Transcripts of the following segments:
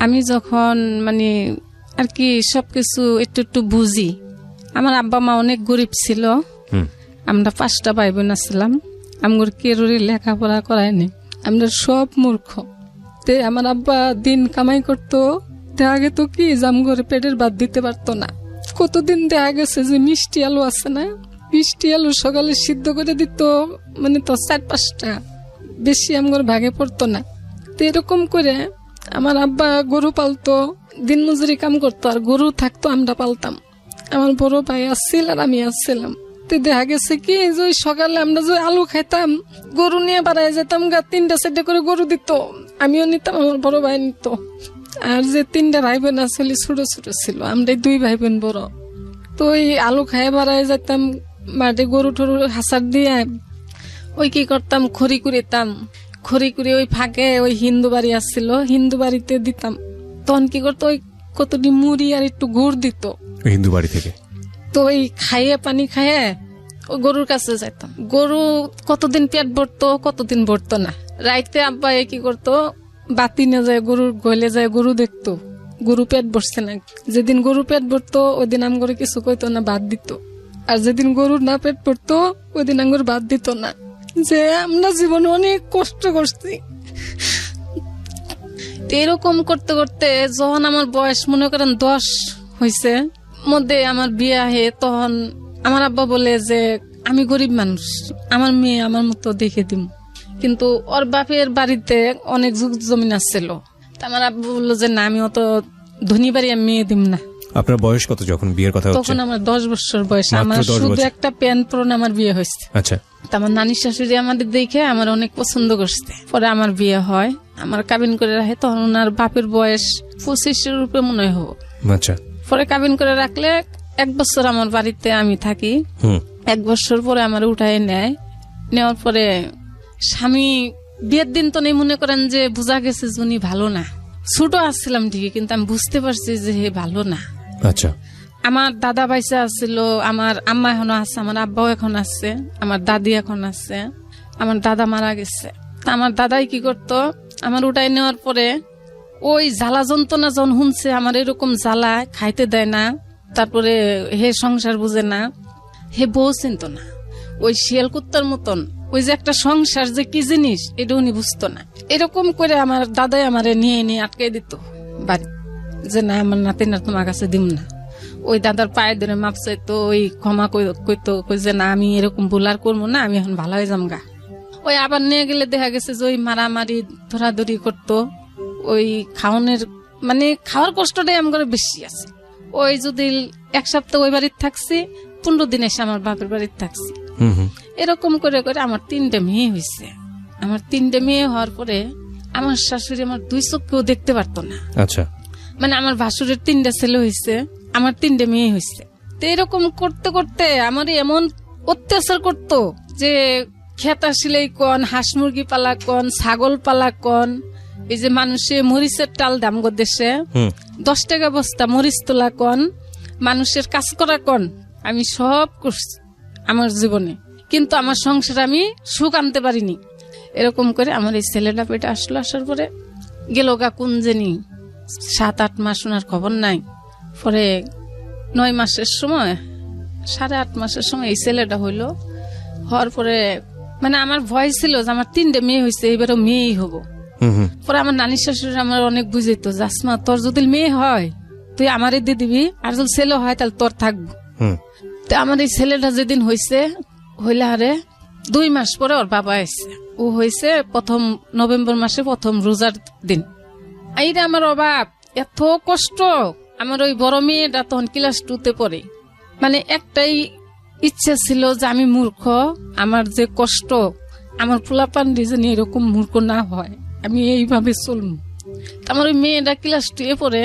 আমি যখন মানে আর কি সবকিছু একটু একটু বুঝি, আমার আব্বা মা অনেক গরিব ছিল, আমরা 5টা ভাই বোন ছিলাম, আমার কেউরই লেখাপড়া করায়নি, আমরা সব মূর্খ। তে আমার আব্বা দিন কামাই করতো, দেখা গেত কি জাম করে পেটের ভাত দিতে পারতো না। কতদিন দেখা গেছে যে মিষ্টি আলু আছে না, মিষ্টি আলু সকালে সিদ্ধ করে দিত, মানে তো 4-5টা, বেশি আমার ভাগে পড়তো না। তো এরকম করে আমার আব্বা গরু পালতো, দিন মজুরি কাম করতো, আর গরু থাকতো আমরা পালতাম। আমার বড় ভাই আসছিল আর আমি আসছিলাম। তো দেখা গেছে কি যে সকালে আমরা যে আলু খাইতাম, গরু নিয়ে বাড়ায় যেতাম, 3টা-4টা করে গরু দিত, আমিও নিতাম, আমার বড় ভাই নিত। আর যে 3টা ভাই বোন আসলে ছোট ছোট ছিল, আমরা 2 ভাই বোন বড়। তো ওই আলু খাইয়ে বাড়ায় যেতাম, মাঠে গরু টরু হাসার দিয়ে ওই কি করতাম, খড়ি কুড়িতাম, খড়ি কুড়ি ওই ফাঁকে ওই হিন্দু বাড়ি আসছিল, হিন্দু বাড়িতে দিতাম। তখন কি করতো, ওই কতটি মুড়ি আর একটু গুড় দিত হিন্দু বাড়ি থেকে। তো ওই খাইয়ে পানি খাইয়ে ওই গরুর কাছে যাইতাম। গরু কতদিন পেট ভরতো, কতদিন ভরতো না। রাইতে আব্বা কি করতো, বাতি না যায় গরুর গলে যায়, গরু দেখতো গরু পেট ভরছে না। যেদিন গরু পেট ভরতো ওই দিন আম করে কিছু কইতো না, ভাত দিত। আর যেদিন গরুর না পেট ভরতো ওই দিন আঙ্গুর ভাত দিত না। যে আমরা জীবনে অনেক কষ্ট করছি। এরকম করতে করতে যখন আমার বয়স মনে করেন 10 হয়েছে, মধ্যে আমার বিয়ে আহে, তখন আমার আব্বা বলে যে আমি গরিব মানুষ, আমার মেয়ে আমার মতো দেখে দিম। কিন্তু ওর বাপের বাড়িতে অনেক জমিন আসছিল, আমার আব্বা বললো যে না, আমি অত ধনী বাড়ি আমি মেয়ে দিম না। আপনার বয়স কত যখন বিয়ের কথা হচ্ছে? তখন আমার 10 বছর বয়স, আমার শুধু একটা প্যান্ট পরনে আমার বিয়ে হয়েছে। আচ্ছা। আমার নানি শাশুড়ি আমাদের দেখে আমার অনেক পছন্দ করছে, পরে আমার বিয়ে হয়, আমার কাবিন করে রাখে। তখন ওনার বাপের বয়স 25-এর উপরে মনে হয় হোক। আচ্ছা। পরে কাবিন করে রাখলে 1 বছর আমার বাড়িতে আমি থাকি। 1 বছর পরে আমার উঠায় নেয়। নেওয়ার পরে স্বামী বিয়ের দিন তো নেই, মনে করেন যে বোঝা গেছে যে উনি ভালো না। ছোট আসছিলাম ঠিকই, কিন্তু আমি বুঝতে পারছি যে হে ভালো না। আচ্ছা। আমার দাদা বাইসা আসছিল, আমার আম্মা এখনো আছে, আমার আব্বাও এখন আছে, আমার দাদি এখন আছে, আমার দাদা মারা গেছে। আমার দাদাই কি করতো, আমার উঠাই নেওয়ার পরে ওই জ্বালা যন্ত্রণা যখন শুনছে, আমার এরকম জ্বালা খাইতে দেয় না, তারপরে হে সংসার বুঝে না, হে বউ চিনত না, ওই শিয়াল কুত্তার মতন ওই যে একটা সংসার যে কি জিনিস এটা উনি বুঝতো না। এরকম করে আমার দাদাই আমারে নিয়ে নিয়ে আটকে দিত বাড়ি, যে না আমার নাতি না তোমার কাছে দিম না। ওই দাদার পায়ে ধরে মাপ চাইতো, ওই ক্ষমা কইতো, যে না আমি এরকম ভুল আর করবো না, আমি এখন ভালো হয়ে যাম গা। ওই আবার নিয়ে গেলে দেখা গেছে যে ওই মারামারি ধরাধরি করতো। ওই খাওয়ানোর মানে খাওয়ার কষ্টটাই আমার বেশি আছে। ওই যদি 1 সপ্তাহ ওই বাড়িতে থাকছি, 15 দিন এসে আমার বাপের বাড়িতে থাকছি। এরকম করে করে আমার 3টে মেয়ে হয়েছে। আমার 3টে মেয়ে হওয়ার পরে আমার শাশুড়ি আমার 2 চোখকেও দেখতে পারতো না। আচ্ছা। মানে আমার ভাসুরের 3টা ছেলে হয়েছে, আমার 3টে মেয়ে হয়েছে। তো এরকম করতে করতে আমার এমন অত্যাচার করতো যে খেতা সিলাই কন, হাঁস মুরগি পালা কন, ছাগল পালা কন, এই যে মানুষে মরিচের টাল দাম গো দেশে 10 টাকা বস্তা মরিচ তোলা কন, মানুষের কাজ করা কন, আমি সব করছি আমার জীবনে। কিন্তু আমার সংসার আমি সুখ আনতে পারিনি। এরকম করে আমার এই ছেলেটা পেটে আসলো, আসার পরে গেল গা কোন জানি 7-8 মাস ওনার খবর নাই। পরে 9 মাসের সময়, 8.5 মাসের সময় এই ছেলেটা হইলো। হওয়ার পরে মানে আমার ভয় ছিল যে আমার 3টে মেয়ে হয়েছে, এবারও মেয়েই হবো। পরে আমার নানি শাশুড়ি আমার অনেক বুঝাইতো, জাসমা তোর যদি মেয়ে হয় তুই আমারে দিয়ে দিবি, আর যদি ছেলে হয় তাহলে তোর থাকবো। তো আমার এই ছেলেটা যেদিন হয়েছে, হইলে আরে 2 মাস পরে ওর বাবা এসছে। ও হয়েছে নভেম্বর মাসে প্রথম রোজার দিন। এইটা আমার অভাব, এত কষ্ট। আমার ওই বড় মেয়েটা তখন ক্লাস 2-তে পড়ে। মানে একটাই ইচ্ছা ছিল যে আমি মূর্খ, আমার যে কষ্ট, আমার পোলাপান যেন এরকম মূর্খ না হয়, আমি এইভাবে চলবো। আমার ওই মেয়েটা ক্লাস 2-এ পড়ে।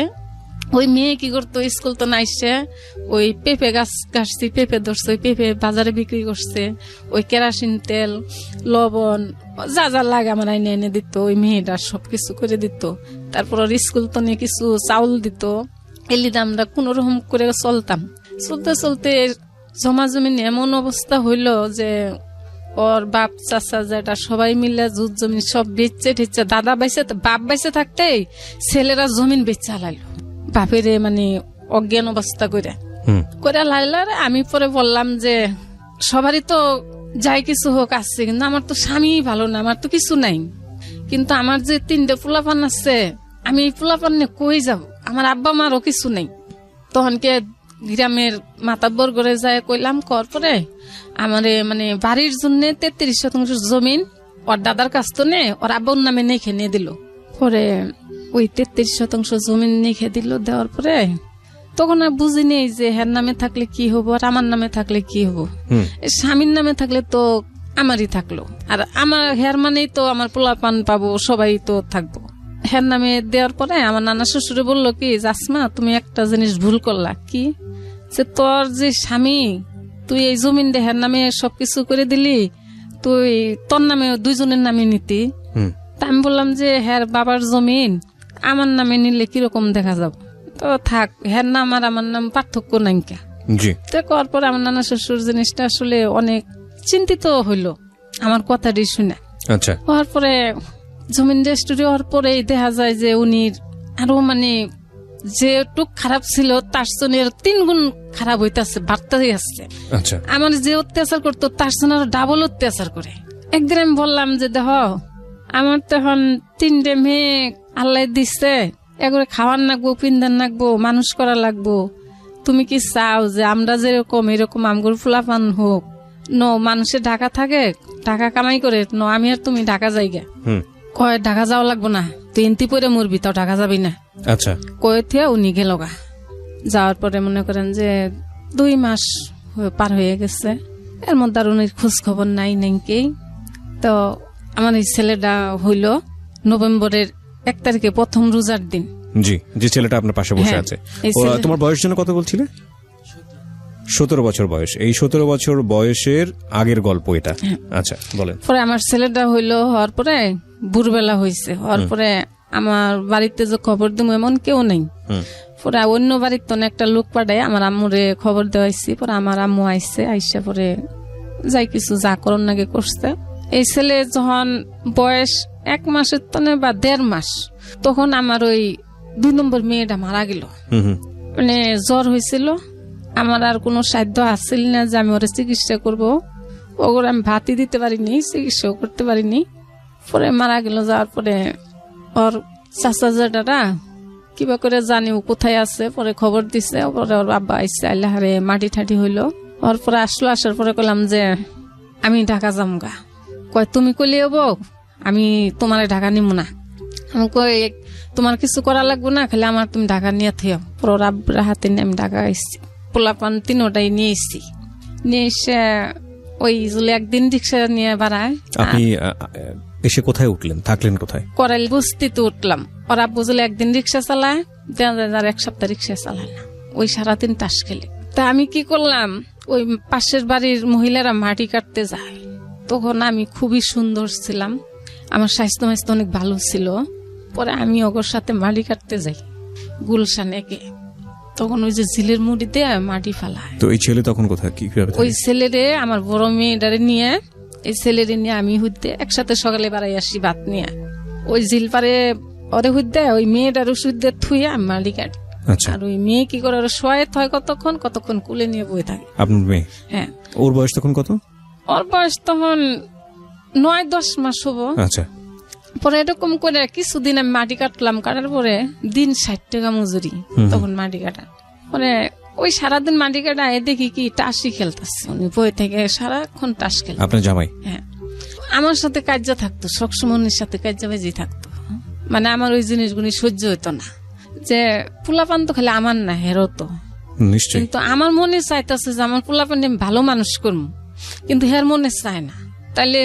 ওই মেয়ে কি করতো, স্কুল তো নাইসে ওই পেঁপে গাছ কাটছি, পেঁপে ধরছে, ওই পেঁপে বাজারে বিক্রি করছে। ওই কেরাসিন তেল, লবণ যা যা লাগে আমার আইনে এনে দিত। ওই মেয়েটা সবকিছু করে দিত। তারপর ওর স্কুল তো নিয়ে কিছু চাউল দিত। এলিদা আমরা কোন রকম করে চলতাম। চলতে চলতে জমা জমিন এমন অবস্থা হইল যে ওর বাপ চাচা যেটা সবাই মিলে জুত জমি সব বেচছে ঠেচছে, দাদা বাইসে বাপ বাইসে থাকতেই ছেলেরা জমিন বেচে লাইলো বাপেরে, মানে অজ্ঞান অবস্থা করে লাইলার। আমি পরে বললাম যে সবারই তো যাই কিছু হোক আসছে, কিন্তু আমার তো স্বামী ভালো না, আমার তো কিছু নাই, কিন্তু আমার যে 3টে পোলাপান আছে, আমি এই পোলাপান নিয়ে কই যাব, আমার আব্বা মারও কিছু নেই। তখনকে গ্রামের মাতাব্বর করে যায় কইলাম, কর পরে আমারে মানে বাড়ির জন্য 33 শতাংশ জমিন ওর দাদার কাছ তো নে, ওর আব্বার নামে নেখে নিয়ে দিল। পরে ওই 33 শতাংশ জমিন নেখে দিল, দেওয়ার পরে তখন আর বুঝি নেই যে হের নামে থাকলে কি হবো আর আমার নামে থাকলে কি হবো। স্বামীর নামে থাকলে তো আমারই থাকলো, আর আমার হের মানেই তো আমার পোলাপান পাবো, সবাই তো থাকবো। হের নামে দেওয়ার পরে আমার নানা শ্বশুরে বললো কি, জাসমা তুমি একটা জিনিস ভুল করলা, কি যে তোর যে স্বামী, তুই এই জমিন হের নামে সবকিছু করে দিলি, তুই তোর নামে 2জনের নামে নিতি। তা আমি বললাম যে হের বাবার জমিন আমার নামে নিলে কিরকম দেখা যাব, তো থাক, হের নাম আর আমার নাম পার্থক্য নাই কে। তো করার পরে আমার নানা শ্বশুর জিনিসটা আসলে অনেক চিন্তিত হইলো আমার কথাটি শুনে। আচ্ছা, হওয়ার পরে জমিন রেজিস্ট্রি হওয়ার পরে দেখা যায় যে উনি আরো মানে যে টুক খারাপ ছিল তার জন্য 3 গুণ খারাপ হইতেছে, বাড়তেই আসছে। আচ্ছা, আমার যে অত্যাচার করতো তার জন্য আরো ডাবল অত্যাচার করে। একদিন আমি বললাম যে দেখ, আমার তো এখন 3টে মেয়ে আল্লাহ দিচ্ছে, এগুলো খাওয়ার লাগবো, পিন্দার লাগবো, মানুষ করা লাগবো। তুমি কি চাও যে আমরা যেরকম এরকম আমগুর ফুলাপান হোক? মানুষের ঢাকা থাকে, টাকা কামাই করে, আমি আর তুমি ঢাকা যাইগা। কয় ঢাকা যাওয়া লাগবো না, তুই এনতি পরে মরবি, তাও ঢাকা যাবি না। আচ্ছা, কয়ে থিয়া উনি গেল গা। যাওয়ার পরে মনে করেন যে 2 মাস পার হয়ে গেছে, এর মধ্যে আর উনির খোঁজ খবর নাই নাকি। তো আমার এই ছেলেটা হইল নভেম্বরের 1 তারিখে, প্রথম রোজার দিন। জি, যে ছেলেটা আপনার পাশে বসে আছে, তোমার বয়স যেন কত বলছিলে? 17 বছর বয়স। এই 17 বছর বয়সের আগের গল্প এটা। আচ্ছা, বলেন। পরে আমার ছেলেটা হইলো, হওয়ার পরে ভোরবেলা হয়েছে, হওয়ার পরে আমার বাড়িতে যে খবর দিব এমন কেউ নেই। পরে অন্য বাড়ির তো একটা লোক পাঠায় আমার আম্মুরে খবর দেওয়াইছি। পরে আমার আম্মু আইসে, আইসা পরে যাই কিছু যা করন নাকি করছে। এই ছেলে যখন বয়স 1 মাসের তনে বা 1.5 মাস, তখন আমার ওই 2 নম্বর মেয়েটা মারা গেল। মানে জ্বর হয়েছিল, আমার আর কোনো সাধ্য আসছিল না যে আমি ওরা চিকিৎসা করবো। ওগুলো আমি ভাতই দিতে পারিনি, চিকিৎসাও করতে পারিনি। পরে মারা গেল। যাওয়ার পরে ওর চাচা জেঠারা কিবা করে জানি ও কোথায় আছে, পরে খবর দিছে। পরে ওর বাবা আইসে, আল্লাহারে মাটি ঠাটি হইলো। ওর পরে আসলো, আসার পরে কইলাম যে আমি ঢাকা যামগা। কয় তুমি কইলে হবো, আমি তোমার ঢাকা নিব না। আমি কই তোমার কিছু করা লাগবো না, খালি আমার তুমি ঢাকা নিয়ে থেও। পরে ওর আব্বার হাতে নিয়ে আমি ঢাকা আসছি। পোলাপান 3টাই নিয়ে এসছি। নিয়ে এসে ওই একদিন রিক্সা নিয়ে বাড়ায়। আপনি এসে কোথায় উঠলেন, থাকলেন কোথায়? করাইল বস্তিতে উঠলাম। ওরা বুঝলে একদিন রিক্সা চালায়, 1 সপ্তাহ রিক্সা চালায় না, ওই সারাদিন তাস খেলে। তা আমি কি করলাম, ওই পাশের বাড়ির মহিলারা মাটি কাটতে যায়, তখন আমি খুবই সুন্দর ছিলাম, আমার স্বাস্থ্য অনেক ভালো ছিল। পরে আমি ওগর সাথে মাটি কাটতে যাই গুলশানে গে, তখন ওই যে ঝিলের মুড়ি দিয়ে মাটি ফেলায়। তো এই ছেলে তখন কোথায়, কি ওই ছেলেরে আমার বড় মেয়েটারে নিয়ে, এই ছেলেরে নিয়ে আমি হইতে একসাথে সকালে বাড়াই আসি ভাত নিয়ে। ওই ঝিল পারে ওরে হইতে ওই মেয়েটার ওষুধ দিয়ে থুয়ে আমি মাটি কাটি। আর ওই মেয়ে কি করে ওরা শোয়ে থয় কতক্ষণ কুলে নিয়ে বই থাকে। আপনার মেয়ে? হ্যাঁ। ওর বয়স তখন কত? ওর বয়স তখন 9-10 মাস হবো। আচ্ছা। পরে এরকম করে কিছুদিন আমি মাটি কাটলাম, কাটার পরে দিন 60 টাকা মজুরি তখন মাটি কাটা। পরে ওই সারাদিন মাটি কাটায় দেখি কি টাসি খেলতেছে, উনি বই থেকে সারাক্ষণ টাস খেল। আপনার জামাই? হ্যাঁ, আমার সাথে কার্য থাকতো, সবসময় উনির সাথে কার্যবাজি থাকতো। মানে আমার ওই জিনিসগুলি সহ্য হইতো না, যে পোলাপান তো খালি আমার না, হেরো তো নিশ্চয়ই। কিন্তু আমার মনে চাইতেছে যে আমার পোলাপান আমি ভালো মানুষ করবো, কিন্তু হের মনে চায় না। তাইলে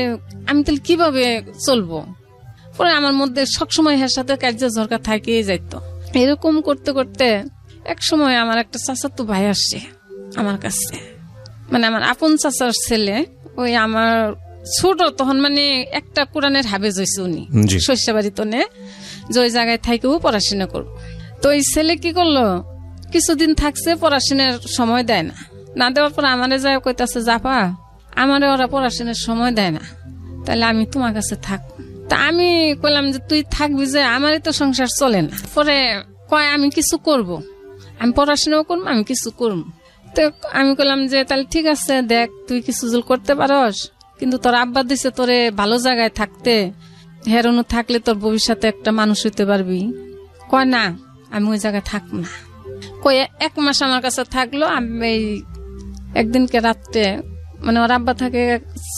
আমি তাহলে কিভাবে চলবো? পরে আমার মধ্যে সবসময় হের সাথে কার্য ঝরকা থাকিয়ে যাইত। এরকম করতে করতে এক সময় আমার একটা চাচাতো ভাই আসছে আমার কাছে, মানে আমার আপন চাচার ছেলে, ওই আমার ছোট তখন, মানে একটা কোরআনের হাফেজ হয়েছে উনি শস্যবাড়ি তনে, যে ওই জায়গায় থাকেও পড়াশোনা করবো। তো এই ছেলে কি করলো, কিছুদিন থাকছে, পড়াশোনার সময় দেয় না, না দেওয়ার পর আমারে যায় কইতাছে, জাপা আমারে ওরা পড়াশোনার সময় দেয় না, তাহলে আমি তোমার কাছে থাক। তা আমি কইলাম যে তুই থাকবি, যে আমারই তো সংসার চলে না। পরে কয় আমি কিছু করব, আমি পড়াশোনাও করবো, আমি কিছু করবো। তো আমি কইলাম যে তাহলে ঠিক আছে, দেখ তুই কিছু জল করতে পারস, কিন্তু তোর আব্বা দিছে তোরে ভালো জায়গায় থাকতে, হেরনো থাকলে তোর ভবিষ্যতে একটা মানুষ হইতে পারবি। কয় না, আমি ওই জায়গায় থাকবো না। কয়ে 1 মাস আমার কাছে থাকলো। আমি একদিনকে রাত্রে, মানে ওর আব্বা থাকে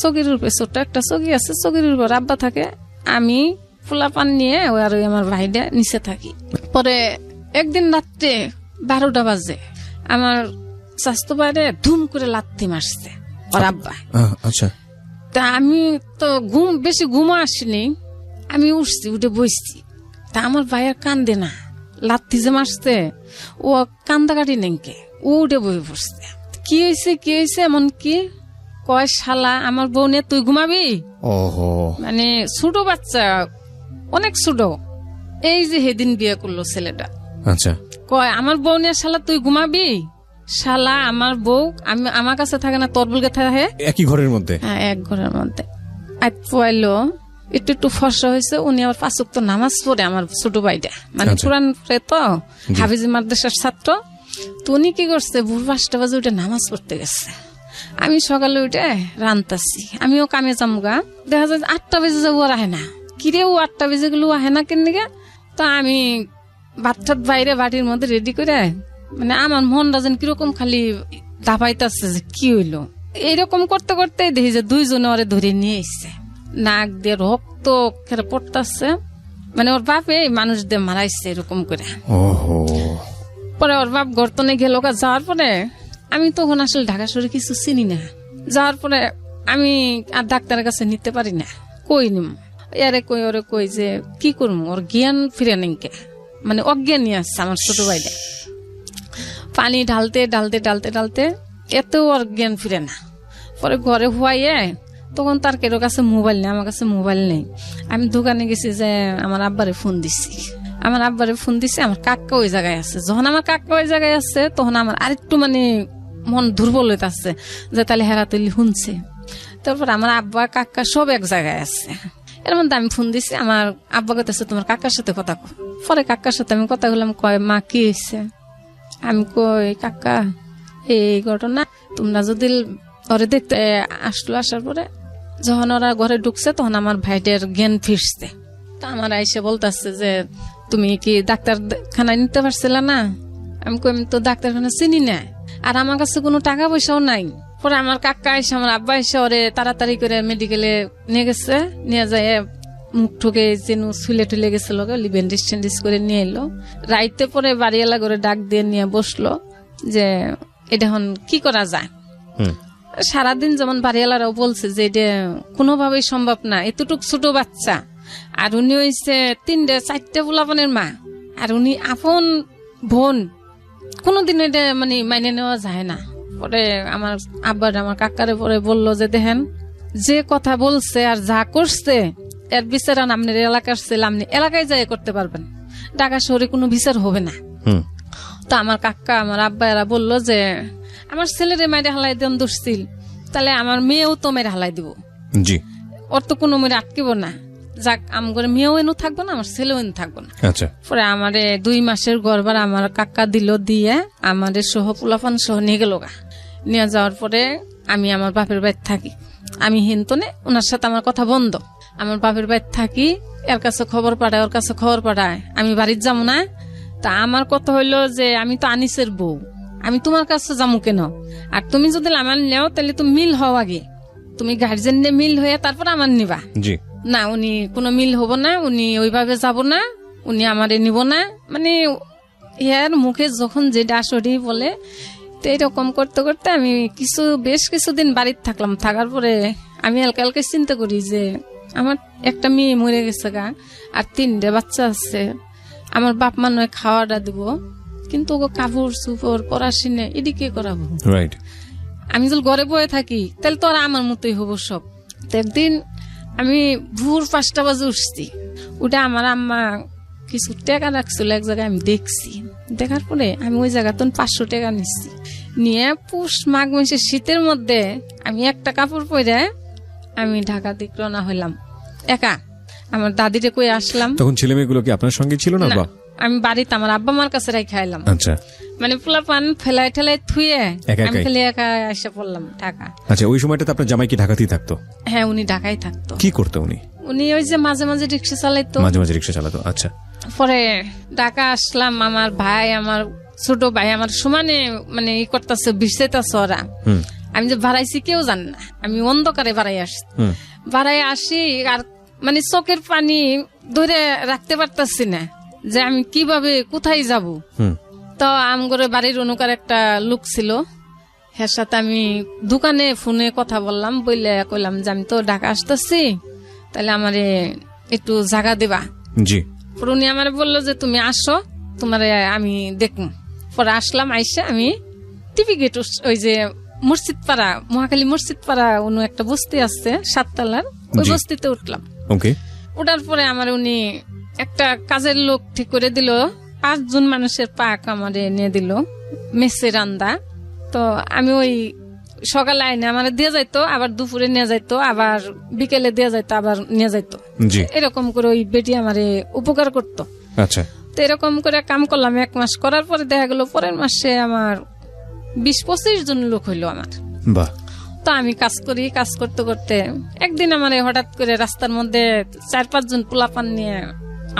চকির উপরে, ছোট্ট একটা চকি আছে, চকির উপর আব্বা থাকে, আমি ফুলা পান নিয়ে ওই আর আমার ভাইটা নিচে থাকি। পরে একদিন রাত্রে 12টা বাজে আমার স্বাস্থ্য বাইরে ধুম করে লাথি মারছে ওর আব্বা। আচ্ছা। তা আমি তো বেশি ঘুমও আসিনি, আমি উঠছি, উঠে বসছি। তা আমার ভাইয়ের কান্দে না, লাথি যে মারছে ও কান্দাকাটি নেংকে, ও উঠে বই পড়ছে। কি হয়েছে এমন কি? কয় শালা আমার বউ নিয়ে তুই ঘুমাবি? ওহো, মানে ছোট বাচ্চা, অনেক ছোট, এই যে সেদিন বিয়ে করলো ছেলেটা। আচ্ছা। কয় আমার বউ নিয়ে শালা তুই ঘুমাবি? শালা আমার বউ আমার কাছে থাকে না, তোর বলকে থাকে। একই ঘরের মধ্যে? হ্যাঁ, এক ঘরের মধ্যে। পোয়াইলো একটু ফর্সা হয়েছে, উনি আবার 5 ওয়াক্ত নামাজ পড়ে, আমার ছোট ভাইটা, মানে কোরআন পড়ে তো, হাফিজি মাদ্রাসার ছাত্র। তো উনি কি করছে, ভোর 5টা বাজে উঠে নামাজ পড়তে গেছে। আমি সকালে উঠে রান্তাছি, আমিও কামে যামগা, দেখা যায় 8টা বেজে যাবো, আর আহে না। কিরে ও 8টা বেজে গেল, আহে না কেন দিকে? তো আমি ভাত বাইরে বাটির মধ্যে রেডি করে, মানে আমার মনটা যেন কিরকম খালি দাপাইতেছে যে কি হইলো। এইরকম করতে করতে দেখি যে 2 জনে ওরে ধরে নিয়ে এসছে, নাক দিয়ে রক্ত পড়তেছে, মানে ওর বাপে মানুষ দিয়ে মারাইছে এরকম করে। পরে ওর বাপ গর্তনে গেল, যাওয়ার পরে আমি তখন আসলে ঢাকা শহরে কিছু চিনি না। যাওয়ার পরে আমি আর ডাক্তারের কাছে নিতে পারি না, কই নিম, এরে কই ওরে কই যে কি করবো, ওর জ্ঞান ফিরে নেই, মানে অজ্ঞানী আসছে আমার ছোট ভাইটা। পানি ঢালতে ঢালতে ঢালতে ঢালতে এত ওর জ্ঞান ফিরে না। পরে ঘরে হুয়াইয়ে, তখন তার কেরো কাছে মোবাইল নেই, আমার কাছে মোবাইল নেই। আমি দোকানে গেছি, যে আমার আব্বারে ফোন দিছি, আমার কাকা ওই জায়গায় আছে। যখন আমার কাকা ওই জায়গায় আছে, তখন আমার আরেকটু মানে মন দুর্বল হইতে আসছে, যে তাহলে হেরাতলি শুনছে। তারপর আমার আব্বা কাকা সব এক জায়গায় আছে। এর মধ্যে আমি ফোন দিছি, আমার আব্বা কাছে তোমার কাকার সাথে কথা কো। পরে কাকার সাথে আমি কথা বললাম, কয় মা কি হয়েছে? আমি কই কাকা এই ঘটনা, তোমরা যদি ওরে দেখতে আসার পরে যখন ওরা ঘরে ঢুকছে, তখন আমার ভাইটার জ্ঞান ফিরছে। তা আমার আইসে বলতেছে যে তুমি কি ডাক্তারখানায় নিতে পারছিল না? আমি কই আমি তো ডাক্তারখানা চিনি না, আর আমার কাছে কোনো টাকা পয়সাও নাই। পরে আমার কাকা এসে, আমার আব্বা এসে ওরে তাড়াতাড়ি করে মেডিকেলে নিয়ে গেছে, নিয়ে যায় মুখ ঠুকে যেন ছুলে টুলে গেছিল, ব্যান্ডেজ ট্যান্ডেজ করে নিয়ে এলো। রাইতে পরে বাড়িওয়ালা করে ডাক দিয়ে নিয়ে বসলো যে এটা এখন কি করা যায়। সারাদিন যেমন বাড়িওয়ালারাও বলছে যে এটা কোনোভাবেই সম্ভব না, এতটুক ছোট বাচ্চা, আর উনি হয়েছে 3-4 পোলাপানের মা, আর উনি আপন বোন, কোনোদিন এটা মানে মাইনে নেওয়া যায় না। পরে আমার আব্বার আমার কাকারে পরে বললো যে দেখেন, যে কথা বলছে আর যা করছে এর বিচার আপনার এলাকার ছেলে, আপনি এলাকায় যাই করতে পারবেন, ঢাকা শহরে কোনো বিচার হবে না। তো আমার কাকা আমার আব্বা এরা বললো যে আমার ছেলেরে মাইরে হালাই দেন দুশ্চিল, তাহলে আমার মেয়েও তো মেরে হালাই দিব, ওর তো কোনো মেয়ে আটকিব না, যাক আমার মেয়েও এনে থাকবো না, আমার ছেলেও এনে থাকবো না। পরে আমারে 2 মাসের গর্বার আমার কাকা দিল, দিয়ে আমাদের সহ পোলাপান সহ নিয়ে গেল। নিয়ে যাওয়ার পরে আমি আমার বাপের বাড়িতে থাকি, আমি হিন্তনে, ওনার সাথে আমার কথা বন্ধ। আমার বাপের বাড়িতে থাকি, এর কাছে খবর পাঠায়, ওর কাছে খবর পাঠায়, আমি বাড়িতে যাবো না। তা আমার কথা হইলো যে আমি তো আনিসের বউ, আমি তোমার কাছে যাবো কেন? আর তুমি যদি আমার নেও তাহলে তুমি মিল হও, আগে তুমি গার্জেন নিয়ে মিল হয়ে তারপর আমার নিবা। না, উনি কোনো মিল হব না, উনি ওইভাবে যাব না, উনি আমারে নিব না, মানে ইয়ার মুখে যখন যেটা আসরি বলে। তো এরকম করতে করতে আমি বেশ কিছুদিন বাড়িতে থাকলাম। থাকার পরে আমি হালকা হালকা চিন্তা করি যে আমার একটা মেয়ে মরে গেছে গা, আর 3টে বাচ্চা আছে, আমার বাপ মা নয় খাওয়াটা দিব, কিন্তু ওকে কাপড় চুপড় পড়াশোনা এদিকে করাবো। আমি যদি ঘরে বয়ে থাকি তাহলে তো আর আমার মতোই হবো সব। একদিন আমি ভোর 5টা বাজে উঠছি, ওটা আমার আম্মা কিছু টাকা রাখছিল এক জায়গায়, আমি দেখছি। দেখার পরে আমি ওই জায়গা 500 টাকা নিচ্ছি, নিয়ে পুষ মাঘ মাসের শীতের মধ্যে আমি একটা কাপড় পরে আমি ঢাকা দিক রওনা হইলাম একা। আমার দাদিরে কই আসলাম। তখন ছেলে মেয়েগুলো কি আপনার সঙ্গে ছিল না? আমি বাড়িতে আমার আব্বা মার কাছে রেখে আইলাম। আচ্ছা, মানে পোলা পান ফেলাই ঠেলাই থুয়ে আমি খালি একা এসে পড়লাম ঢাকা। আচ্ছা, ওই সময়টাতে আপনার জামাই কি ঢাকাতেই থাকতো? হ্যাঁ, উনি ঢাকায় থাকতো। কি করতো উনি? উনি ওই যে মাঝে মাঝে রিক্সা চালাইতো। মাঝে মাঝে রিক্সা চালাতো। আচ্ছা, পরে ঢাকা আসলাম। আমার ভাই, আমার ছোট ভাই আমার সমানে মানে ই করতেছে, বিষাইতেছে ওরা। আমি যে বাড়াইছি কেউ জানে না, আমি অন্ধকারে বাড়াই আসছি। বাড়াই আসি আর মানে চোখের পানি ধরে রাখতে পারতাছি না যে আমি কিভাবে কোথায় যাব। তো আমগরে বাড়ির অনুকার একটা লোক ছিল, এর সাথে আমি দোকানে ফোনে কথা বললাম, বললে কইলাম যে আমি তো ঢাকা আসতেছি, তাহলে আমারে একটু জায়গা দেবা। জি। উনি আমার বললো যে তুমি আসো, তোমারে আমি দেখুন। পরে আসলাম, আইসা আমি টিভি গেট, ওই যে মসজিদ পাড়া, মহাখালী মসজিদ পাড়া অন্য একটা বস্তি আছে 7 তলার, ওই বস্তিতে উঠলাম। ওঠার পরে আমার উনি একটা কাজের লোক ঠিক করে দিল, 5 জন মানুষের পাক আমারে নিয়ে দিল, মেসে রান্দা। তো আমি ওই সকালে আইনে আমার দিয়ে যাইতো, আবার দুপুরে নিয়ে যাইতো, আবার বিকেলে দিয়ে যাইতো, আবার নিয়ে যাইতো। এরকম করে ওই বেটি আমারে উপকার করতো। আচ্ছা, তো এরকম করে কাম করলাম 1 মাস। করার পরে দেখা গেল পরের মাসে আমার 20-25 জন লোক হইলো আমার। বাহ। তো আমি কাজ করি, কাজ করতে করতে একদিন আমার হঠাৎ করে রাস্তার মধ্যে 4-5 জন পোলাপান নিয়ে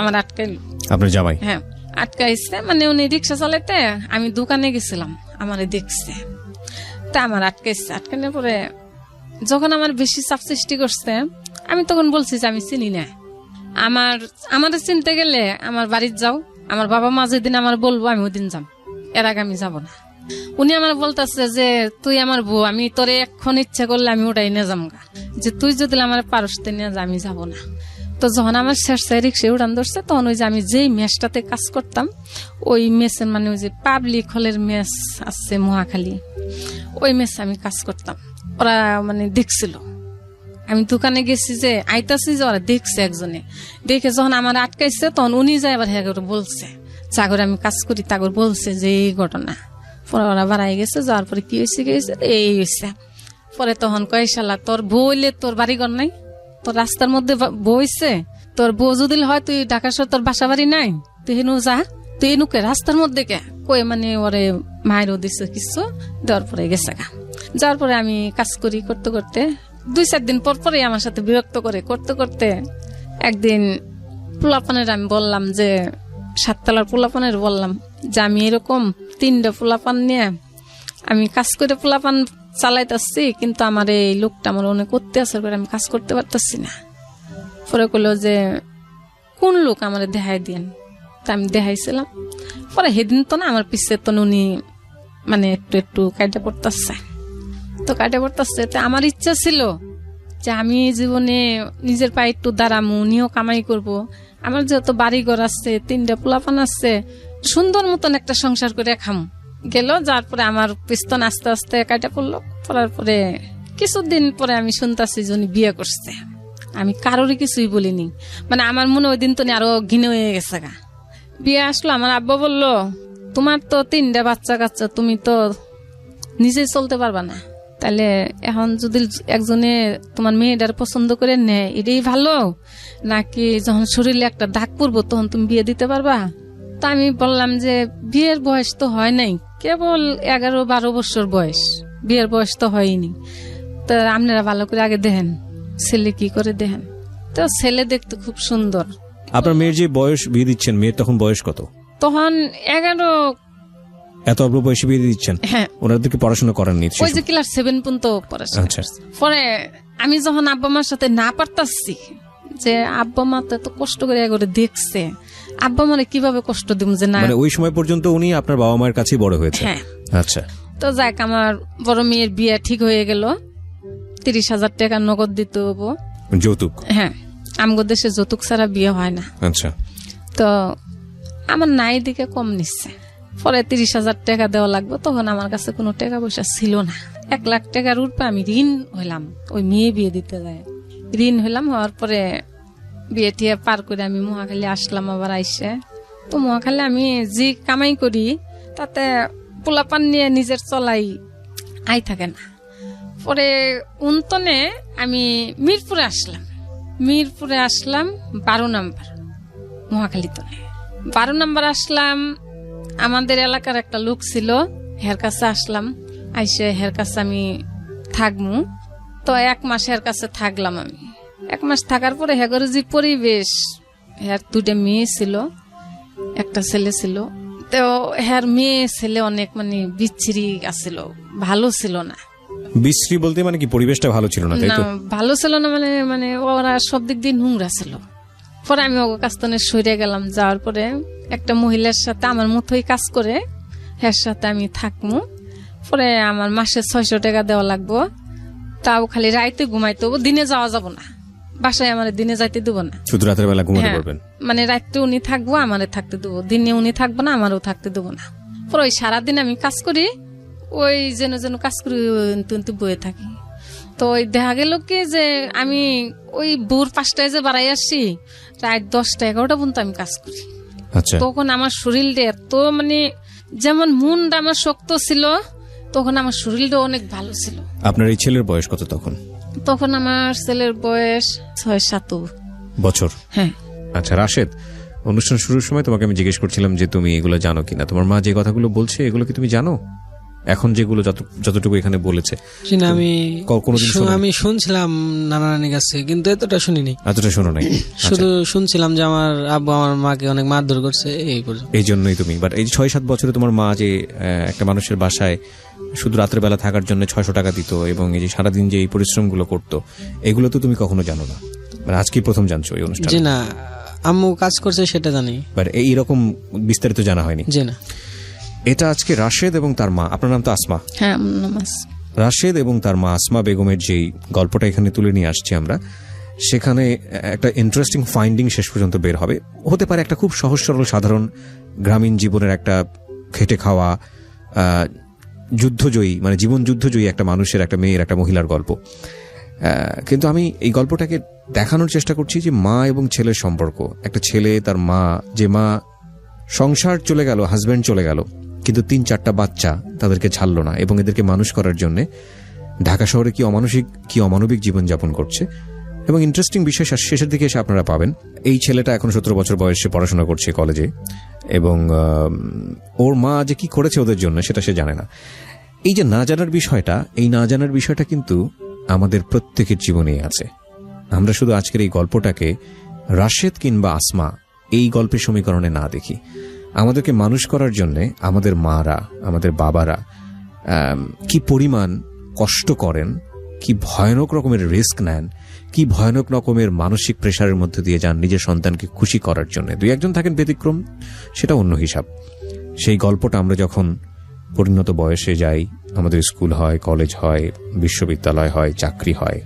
আমার আটকাইলো। আপনার জামাই? হ্যাঁ, আটকাইছে। মানে উনি রিক্সা চালাইতে, আমি দোকানে গেছিলাম, আমারে দেখছে, তা আমার আটকাইছে। আটকানোর পরে যখন আমার বেশি চাপ সৃষ্টি করছে, আমি তখন বলছি যে আমি চিনি না, আমার চিনতে গেলে আমার বাড়িতে যাও, আমার বাবা মা যেদিন আমার বলবো আমি ওই দিন যাম, এর আগে আমি যাব না। উনি আমার বলতেছে যে তুই আমার বউ, আমি তোরে এখন ইচ্ছা করলে আমি ওটাই নিয়ে যাম গা, যে তুই যদি আমার পারস্তে নিয়ে যা, আমি যাব না। তো যখন আমার শেষ রিক্সা উড়ান ধরছে, তখন ওই যে আমি যেই মেসটাতে কাজ করতাম, ওই মেসের মানে ওই যে পাবলিক হলের মেস আছে মহাখালী, ওই মেসে আমি কাজ করতাম। ওরা মানে দেখছিল, আমি দোকানে গেছি যে আইতাছি, যে ওরা দেখছে, একজনে দেখে যখন আমার আটকাইছে, তখন উনি যায় আবার হ্যাঁ বলছে, চাকরে আমি কাজ করি, তাগর বলছে যে এই ঘটনা। পরে ওরা বাড়াই গেছে, যাওয়ার পরে কি হয়েছে এই হয়েছে। পরে তখন কয় শালা, তোর বউ হইলে তোর বাড়িঘর নাই, তোর রাস্তার মধ্যে বইছে, তোর বউ যদি হয় তুই ঢাকা শহর তোর বাসা বাড়ি নাই, তুই হেনু যা, তুই এনুকে রাস্তার মধ্যে কে কয়ে মানে ওরে মায়েরও দিছে কিছু, দেওয়ার পরে গেছে গা। যাওয়ার পরে আমি কাজ করি, করতে করতে 2-4 দিন পর পরে আমার সাথে বিরক্ত করে, করতে করতে একদিন পোলাপানের আমি বললাম যে 7 তলার পোলাপানের বললাম যে আমি এরকম 3টা পোলাপান নিয়ে আমি কাজ করে পোলাপান চালাইতেছি, কিন্তু আমার এই লোকটা আমার অনেক অত্যাচার করে, আমি কাজ করতে পারতেছি না। পরে কইলো যে কোন লোক আমার দেখাই দিন। তা আমি দেখাইছিলাম। পরে সেদিন তো না আমার পিছে তো উনি মানে একটু কাইটা পড়তেছে, তো কাইটা পড়তেছে। তো আমার ইচ্ছা ছিল যে আমি জীবনে নিজের পায়ে একটু দাঁড়ামু, উনিও কামাই করব, আমার যেহেতু বাড়ি ঘর আছে, 3টা পোলাপান আছে, সুন্দর মতন একটা সংসার করে খাম গেল। যার পরে আমার পিস্তন আস্তে আস্তে কাটা পড়লো। পড়ার পরে কিছুদিন পরে আমি শুনতেছি যে উনি বিয়ে করছে। আমি কারোরই কিছুই বলিনি, মানে আমার মনে ওই দিন তো আরো ঘিনে হয়ে গেছে গা। বিয়ে আসলো, আমার আব্বা বললো তোমার তো 3টা বাচ্চা কাচ্চা, তুমি তো নিজে চলতে পারবা না, তাহলে এখন যদি একজনে তোমার মেয়েটার পছন্দ করে নেয় এটাই ভালো, নাকি যখন শরীরে একটা দাগ পড়বো তখন তুমি বিয়ে দিতে পারবা? তা আমি বললাম যে বিয়ের বয়স তো হয় নাই, কেবল 11-12 বছর বয়স, বিয়ের বয়স তো হয়নি। তো আপনারা ভালো করে আগে দেখেন ছেলে কি করে দেখেন। তো ছেলে দেখতে খুব সুন্দর। আপনার মেয়ের যে বয়স বিয়ে দিচ্ছেন, মেয়ের তখন বয়স কত? তখন 11। এত অল্প বয়সে বিয়ে দিচ্ছেন? হ্যাঁ। ওনাদেরকে পড়াশোনা করাননি? ওই যে ক্লাস 7 পর্যন্ত পড়াশোনা। আচ্ছা। পরে আমি যখন আব্বা মার সাথে না পারতাছি, যে আব্বা মা তো এত কষ্ট করে করে দেখছে, আব্বা মারে কিভাবে কষ্ট দিব, যে না, মানে ওই সময় পর্যন্ত উনি আপনার বাবা মায়ের কাছেই বড় হয়েছে? হ্যাঁ। আচ্ছা। তো যাক, আমার বড় মেয়ের বিয়ে ঠিক হয়ে গেল। 30,000 টাকা নগদ দিতে হবো, যৌতুক। হ্যাঁ, আমগো দেশে যৌতুক ছাড়া বিয়ে হয় না। আচ্ছা। তো আমার নাই দিকে কম নিচ্ছে। পরে 30,000 টাকা দেওয়া লাগবে। তখন আমার কাছে কোনো টাকা পয়সা ছিল না। 1 লাখ টাকার উপরে আমি ঋণ হইলাম, ওই মেয়ে বিয়ে দিতে যায় ঋণ হইলাম। হওয়ার পরে বিয়ে টিয়ে পার করে আমি মহাখালী আসলাম। আবার আইসে তো মহাখালী আমি যে কামাই করি তাতে পোলাপান নিয়ে নিজের চলাই আই থাকে না। পরে উন্তনে আমি মিরপুরে আসলাম 12 নম্বর মহাখালীতনে 12 নম্বর আসলাম। আমাদের এলাকার একটা লোক ছিল, হের কাছে আসলাম। আইসে হের কাছে আমি থাকবো, তো 1 মাস হের কাছে থাকলাম। আমি 1 মাস থাকার পরে হেগর যে পরিবেশ, হের 2টা মেয়ে ছিল, একটা ছেলে ছিল। তো হের মেয়ে ছেলে অনেক মানে বিচ্ছিরি আছিল, ভালো ছিল না। বিশ্রী বলতে মানে কি পরিবেশটা ভালো ছিল না, তাই তো? ভালো ছিল না, মানে ওরা সব দিক দিয়ে নোংরা ছিল। পরে আমি ওর কাছ থেকে সরে গেলাম। যাওয়ার পরে একটা মহিলার সাথে আমার মতোই কাজ করে, এর সাথে আমি থাকবো। পরে আমার মাসে 600 টাকা দেওয়া লাগবো, তাও খালি রাইতে ঘুমাইতে হবো, দিনে যাওয়া যাব না। বাসায় আমার দিনে যাইতে দেবো না, শুধু রাতের বেলা ঘুমাতে পারবেন। মানে রাত্রে উনি থাকবো, আমারে থাকতে দেবো, দিনে উনি থাকবো না, আমারও থাকতে দেবো না। পরে ওই সারাদিন আমি কাজ করি, ওই যেন কাজ করি, বয়ে থাকি। তো ওই দেখা গেল কি যে আমি ওই ভোর 5টায় যে বাড়াই আসছি, রাত 10টা 11টা পর্যন্ত আমি কাজ করি। আচ্ছা। তখন আমার শরীরটা এত মানে, যেমন মনটা আমার শক্ত ছিল, তখন আমার শরীরটা অনেক ভালো ছিল। আপনার এই ছেলের বয়স কত তখন? তখন আমার ছেলের বয়স 6-7 বছর। হ্যাঁ। আচ্ছা রাশেদ, অনুষ্ঠান শুরুর সময় তোমাকে আমি জিজ্ঞেস করছিলাম যে তুমি এগুলো জানো কিনা। তোমার মা যে কথাগুলো বলছে এগুলো কি তুমি জানো? এখন যেগুলো যতটুকু এখানে বলেছে আমি শুনছিলাম নানা নানির কাছে, কিন্তু এতটা শুনিনি। এতটা শোনো নাই? শুধু শুনছিলাম যে আমার আব্বু আমার মাকে অনেক মারধর করছে, এই জন্যই তুমি। বাট এই 6-7 বছরে তোমার মা যে একটা মানুষের বাসায় শুধু রাতের বেলা থাকার জন্য 600 টাকা দিত এবং এই যে সারাদিন যে এই পরিশ্রমগুলো করতো, এগুলো তো তুমি কখনো জানো না, মানে আজকে প্রথম জানছো এই অনুষ্ঠানে? জি না, আম্মু কাজ করছে সেটা জানি, বাট এইরকম বিস্তারিত জানা হয়নি। জি না। এটা আজকে রাশেদ এবং তার মা, আপনার নাম তো আসমা? হ্যাঁ, আমার নাম আসমা। রাশেদ এবং তার মা আসমা বেগমের যেই গল্পটা এখানে তুলে নিয়ে আসছি আমরা, সেখানে একটা ইন্টারেস্টিং ফাইন্ডিং শেষ পর্যন্ত বের হবে। হতে পারে একটা খুব সহজ সরল সাধারণ গ্রামীণ জীবনের একটা খেটে খাওয়া যুদ্ধজয়ী, মানে জীবন যুদ্ধজয়ী একটা মানুষের, একটা মেয়ের, একটা মহিলার গল্প। কিন্তু আমি এই গল্পটাকে দেখানোর চেষ্টা করছি যে মা এবং ছেলের সম্পর্ক। একটা ছেলে, তার মা, যে মা সংসার চলে গেল, হাজব্যান্ড চলে গেল, কিন্তু 3-4টা বাচ্চা তাদেরকে ছাড়লো না এবং এদেরকে মানুষ করার জন্য ঢাকা শহরে কি অমানবিক জীবনযাপন করছে। এবং ইন্টারেস্টিং বিষয় শেষের দিকে এসে আপনারা পাবেন, এই ছেলেটা এখন 17 বছর বয়সে পড়াশোনা করছে কলেজে, এবং ওর মা যে কি করেছে ওদের জন্য সেটা সে জানে না। এই যে না জানার বিষয়টা, এই না জানার বিষয়টা কিন্তু আমাদের প্রত্যেকের জীবনেই আছে। আমরা শুধু আজকের এই গল্পটাকে রাশেদ কিংবা আসমা এই গল্পের সমীকরণে না দেখি। আমাদেরকে মানুষ করার জন্য আমাদের মারা, আমাদের বাবারা কি পরিমাণ কষ্ট করেন, কি ভয়ানক রকমের রিস্ক নেন, কি ভয়ানক রকমের মানসিক প্রেশারের মধ্যে দিয়ে যান নিজের সন্তানকে খুশি করার জন্য। 2-1জন থাকেন ব্যতিক্রম, সেটা অন্য হিসাব। সেই গল্পটা আমরা যখন পরিণত বয়সে যাই, আমাদের স্কুল হয়, কলেজ হয়, বিশ্ববিদ্যালয় হয়, চাকরি হয়,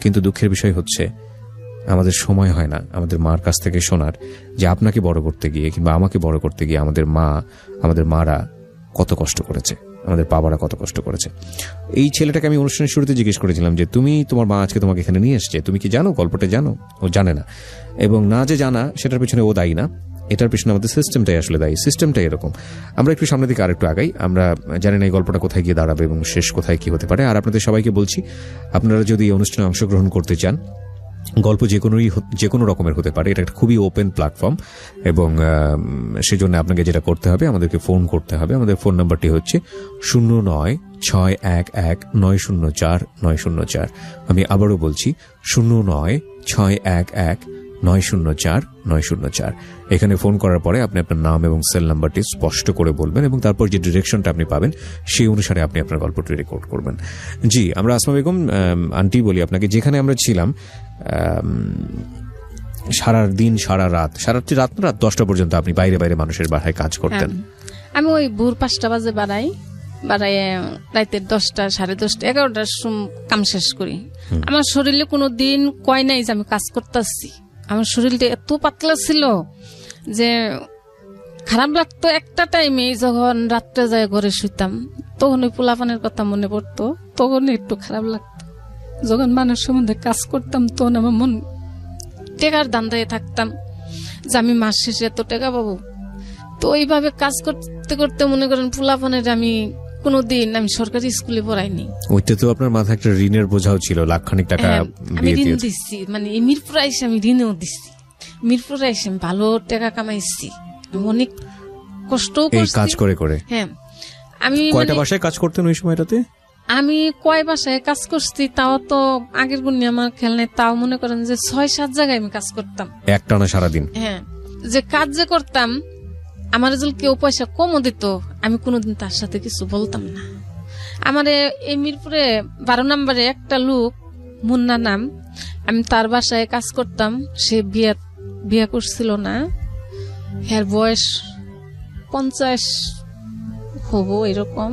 কিন্তু দুঃখের বিষয় হচ্ছে আমাদের সময় হয় না আমাদের মার কাছ থেকে শোনার যে আপনাকে বড় করতে গিয়ে কিংবা আমাকে বড় করতে গিয়ে আমাদের মা, আমাদের মারা কত কষ্ট করেছে, আমাদের বাবারা কত কষ্ট করেছে। এই ছেলেটাকে আমি অনুষ্ঠানের শুরুতে জিজ্ঞেস করেছিলাম যে তোমার মা আজকে তোমাকে এখানে নিয়ে এসছে, তুমি কি জানো, গল্পটা জানো? ও জানে না, এবং না যে জানা সেটার পিছনে ও দায়ী না, এটার পিছনে আমাদের সিস্টেমটাই আসলে দায়ী। সিস্টেমটাই এরকম। আমরা একটু সামনের দিকে আরেকটু আগাই, আমরা জানি না এই গল্পটা কোথায় গিয়ে দাঁড়াবে এবং শেষ কোথায় কি হতে পারে। আর আপনাদের সবাইকে বলছি, আপনারা যদি এই অনুষ্ঠানে অংশগ্রহণ করতে চান, গল্প যে কোনো রকমের হতে পারে, এটা একটা খুবই ওপেন প্ল্যাটফর্ম, এবং সেজন্য আপনাকে যেটা করতে হবে, আমাদেরকে ফোন করতে হবে। আমাদের ফোন নাম্বারটি হচ্ছে 09611904 আমি আবারও বলছি 09611904 এখানে ফোন করার পরে আপনি আপনার নাম এবং সেল নাম্বারটি স্পষ্ট করে বলবেন, এবং তারপর যে ডিরেকশনটা আপনি পাবেন সেই অনুসারে আপনি আপনার গল্পটি রেকর্ড করবেন। জি, আমরা আসমা বেগম আন্টি বলি আপনাকে। যেখানে আমরা ছিলাম সারা রাত 10টা পর্যন্ত আপনি বাইরে মানুষের বাসায় কাজ করতেন। আমি ওই ভোর 5টা বাজে বাড়াই রাতের 10টা, 10:30, 11টার কাম শেষ করি। আমার শরীরে কোনো দিন কয় নাই যে আমি কাজ করতেছি। আমার শরীরটা এত পাতলা ছিল যে খারাপ লাগতো। একটা টাইমে যখন রাত্রে যায় ঘরে শুইতাম, তখন ওই পোলাপানের কথা মনে পড়তো, তখন একটু খারাপ লাগতো। যখন মানুষের মধ্যে কাজ করতাম, তখন আমার মন টেকার দান্দায় থাকতাম যে আমি মাস শেষে এত টাকা পাবো, তো এইভাবে কাজ করতে করতে মনে করেন পোলাপানের আমি কোনোদিন আমি সরকারি স্কুলে পড়াইনি। ওইতে তো আপনার মাথায় একটা ঋণের বোঝাও ছিল, লাখখানিক টাকা আমি ঋণ দিচ্ছি, মানে এই মিরপুরে এসে আমি ঋণও দিচ্ছি, মিরপুরে এসে আমি ভালো টাকা কামাইছি, অনেক কষ্টও করছি কাজ করে করে। হ্যাঁ, আমি কয়টা বাসায় কাজ করতেন ওই সময়টাতে? আমি কয় বাসায় কাজ করছি তাও তো আগের গুণে আমার খেয়াল নেই, তাও মনে করেন যে 6-7 জায়গায় আমি কাজ করতাম একটানা সারাদিন। হ্যাঁ, যে কাজ যে করতাম আমার যদি কেউ পয়সা কমও দিত আমি কোনোদিন তার সাথে কিছু বলতাম না। আমার এই মিরপুরে 12 নম্বরে একটা লোক মুন্না নাম, আমি তার বাসায় কাজ করতাম। সে বিয়ে করছিল না, এর বয়স 50 হবো এরকম।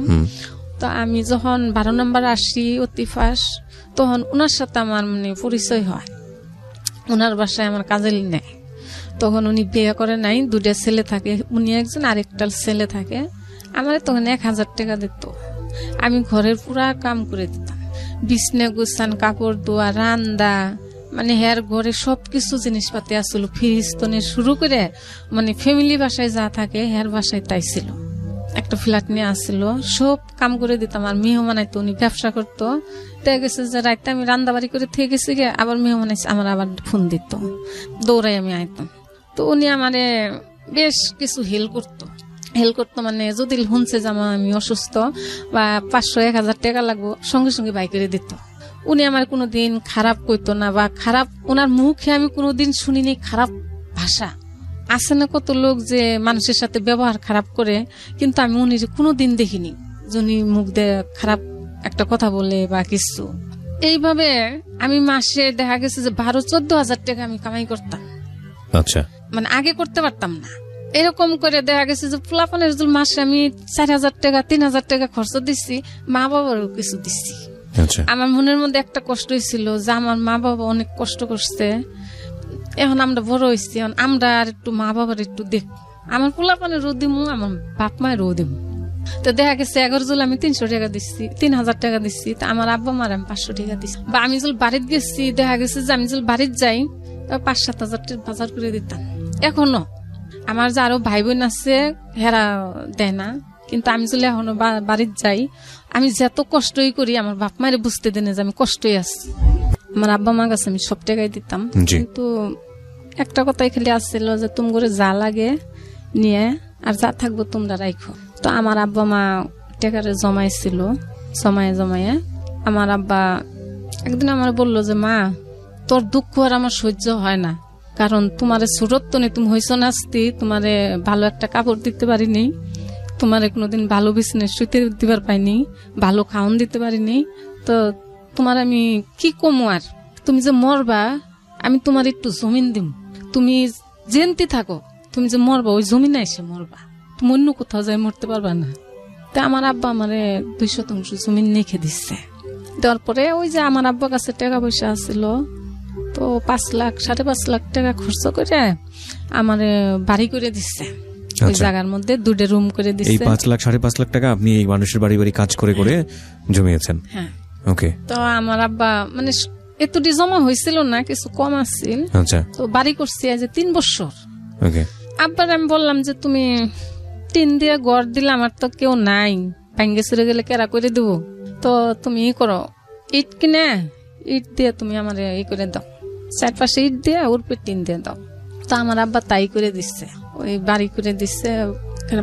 তো আমি যখন 12 নম্বর আসি অতি ফার্স্ট, তখন ওনার সাথে আমার মানে পরিচয় হয়, ওনার বাসায় আমার কাজে নেয়। তখন উনি বিয়ে করে নাই, 2টা ছেলে থাকে, উনি একজন আরেকটা ছেলে থাকে। আমার তখন 1000 টাকা দিত, আমি ঘরের পুরা কাম করে দিতাম, বিছনা গুছান, কাপড় ধোয়া, রান্দা, মানে হের ঘরে সবকিছু জিনিসপাতি আসলো, ফ্রিজ তনে শুরু করে মানে ফ্যামিলি বাসায় যা থাকে হের বাসায় তাই ছিল। একটা ফ্ল্যাট নিয়ে আসছিল, সব কাম করে দিতাম। আর মেহমান আইতো, উনি ব্যবসা করতো, দেখা গেছে যে রাইতে আমি রান্না বাড়ি করে থেকে গেছি গে, আবার মেহমান আইছে, আমার আবার ফোন দিত, দৌড়াই আমি আইতাম। তো উনি আমারে বেশ কিছু হেল্প করতো, মানে যদি শুনছে যে আমি অসুস্থ বা 500-1000 টাকা লাগবো, সঙ্গে সঙ্গে বাই করে দিত। উনি আমার কোনোদিন খারাপ কইতো না, বা খারাপ ওনার মুখে আমি কোনোদিন শুনিনি খারাপ ভাষা। আছে না কত লোক যে মানুষের সাথে ব্যবহার খারাপ করে, কিন্তু আমি উনি কোনোদিন দেখিনি যে উনি মুখ দিয়ে খারাপ একটা কথা বলে বা কিছু। এইভাবে আমি মাসে দেখা গেছে যে 12-14 হাজার টাকা আমি কামাই করতাম। আচ্ছা, মানে আগে করতে পারতাম না। এরকম করে দেখা গেছে যে পোলাপানের মাসে আমি 4000 টাকা 3000 টাকা খরচ দিচ্ছি, মা বাবারও কিছু দিচ্ছি। আমার মনের মধ্যে একটা কষ্ট হয়েছিল যে আমার মা বাবা অনেক কষ্ট করছে, এখন আমরা বড় হয়েছি, এখন আমরা আর একটু মা বাবার একটু দেখ, আমার পোলাপানের রোদ দিমু, আমার বাপ মায়ের রোদ দিমু। তো দেখা গেছে 11 জুল আমি 300 টাকা দিচ্ছি, 3000 টাকা দিচ্ছি, তা আমার আব্বা মার আমি 500 টাকা দিচ্ছি। বা আমি যদি বাড়িতে গেছি, দেখা গেছে যে আমি যদি বাড়িতে যাই 5-7 হাজার টাকা বাজার করে দিতাম। এখনো আমার যে আরো ভাই বোন আছে হেরা দেয় না, কিন্তু আমি যদি এখনো বাড়িতে যাই, আমি যত কষ্টই করি আমার বাপ মায়ের বুঝতে দেনে যে আমি কষ্টই আছি। আমার আব্বা মা কাছে আমি সব টাকাই দিতাম, কিন্তু একটা কথাই খালি আসছিল যে তুমি করে যা লাগে নিয়ে আর যা থাকবো তোমরা রাখো। তো আমার আব্বা মা টাকারে জমাইছিল, জমায়ে আমার আব্বা একদিন আমার বললো যে মা, তোর দুঃখ আর আমার সহ্য হয় না, কারণ তোমারে ছোটত্ব নেই, তুমি হইছ নাস্তি, তোমারে ভালো একটা কাপড় দিতে পারিনি, তোমারে কোনোদিন ভালো বিছানায় শুতে দিবার পাইনি, ভালো খাওয়ান দিতে পারিনি, তো তোমার আমি কি কমো, আর তুমি যে মরবা আমি তোমার একটু জমিন দিম, তুমি জেনতি থাকো, তুমি যে মরবা ওই জমিনে এসে মরবা, তুমি অন্য কোথাও যাই মরতে পারবা না। তা আমার আব্বা আমারে 2 শতাংশ জমিন লিখে দিচ্ছে। দেওয়ার পরে ওই যে আমার আব্বার কাছে টাকা পয়সা আছিল, তো 5 লাখ 5.5 লাখ টাকা খরচ করে আমারে বাড়ি করে দিচ্ছে, ওই জায়গার মধ্যে 2টা রুম করে দিচ্ছে। এই 5 লাখ 5.5 লাখ টাকা আপনি এই মানুষের বাড়ি বাড়ি কাজ করে করে জমিয়েছেন? হ্যাঁ। ওকে। তো আমার আব্বা মানে এতটি জমা হয়েছিল না, কিছু কম আসছিল। আচ্ছা। তো বাড়ি করছি আজ 3 বছর। ওকে। আব্বার আমি বললাম যে তুমি টিন দিয়ে ঘর দিলে, আমার তো কেউ নাই, ভাঙ্গে চুরে গেলে কেরা করে দেবো, তো তুমি ই করো, ইট কিনে ইট দিয়ে তুমি আমার ই করে দাও, 4 ইট দিয়ে ওর পে টিন দিয়ে দাও। তো আমার আব্বা তাই করে দিচ্ছে, ওই বাড়ি করে দিচ্ছে,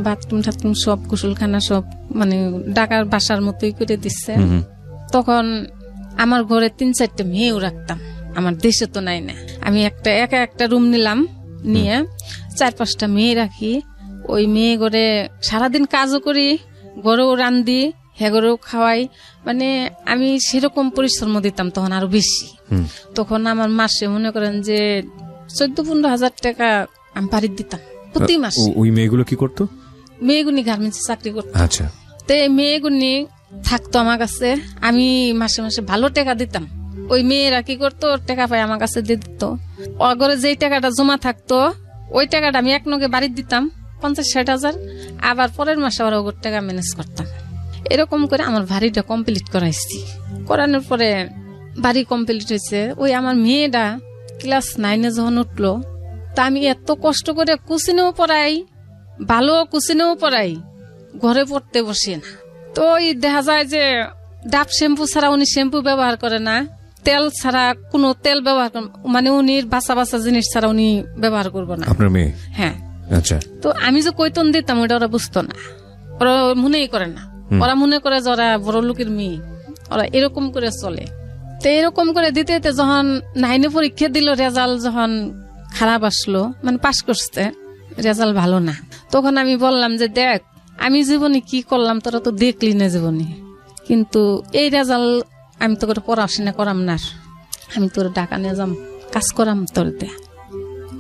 বাথরুম টাথরুম সব, গোসলখানা সব, মানে ঢাকার বাসার মতোই করে দিচ্ছে। তখন আমার ঘরে 3-4টা মেয়েও রাখতাম, আমার দেশে তো নাই না, আমি একটা রুম নিলাম, নিয়ে 4-5টা মেয়ে রাখি। ওই মেয়ে ঘরে সারাদিন কাজও করি, ঘরেও রান্ধি, হেগরেও খাওয়াই, মানে আমি সেরকম পরিশ্রম দিতাম তখন আরো বেশি। তখন আমার মাসে মনে করেন যে 14-15 হাজার টাকা আমি বাড়িতে দিতাম প্রতি মাসে। ওই মেয়েগুলো কি করতো? মেয়েগুনি গার্মেন্টসে চাকরি করতো। আচ্ছা। তো মেয়েগুনি থাকতো আমার কাছে, আমি মাসে মাসে ভালো টাকা দিতাম। ওই মেয়েরা কি করতো, টাকা পাই আমার কাছে দিয়ে দিত, ওগরে যেই টাকাটা জমা থাকতো ওই টাকাটা আমি এক নগে বাড়িতে দিতাম 50-60 হাজার, আবার পরের মাসে আবার ওগর টাকা ম্যানেজ করতাম। এরকম করে আমার বাড়িটা কমপ্লিট করাইছি। করানোর পরে বাড়ি কমপ্লিট হয়েছে, ওই আমার মেয়েটা ক্লাস 9-এ যখন উঠলো, তা আমি এত কষ্ট করে কুচিনেও পড়াই, ভালো কোচিনেও পড়াই, ঘরে পড়তে বসে না। তো ওই দেখা যায় যে ডাব শ্যাম্পু ছাড়া উনি শ্যাম্পু ব্যবহার করে না, তেল ছাড়া কোনো তেল ব্যবহার মানে উনি বাসা বাসা জিনিস ছাড়া উনি ব্যবহার করবো না। আপনার মেয়ে? হ্যাঁ। আচ্ছা। তো আমি যে কৈতন দিতাম ওটা ওরা বুঝতো না, ওরা মনেই করে না। ওরা মনে করে যে ওরা বড় লোকের মেয়ে, ওরা এরকম করে চলে। তো এরকম করে দিতে দিতে যখন 9 পরীক্ষা দিল, রেজাল্ট যখন খারাপ আসলো, মানে পাশ করছে, রেজাল্ট ভালো না, তখন আমি বললাম যে দেখ আমি জীবনে কি করলাম তোরা তো দেখলি না জীবনে, কিন্তু এই রেজাল্ট আমি তো করে পড়াশোনা করাম না, আমি তোর ঢাকা নিয়ে যাম, কাজ করাম তোর দে।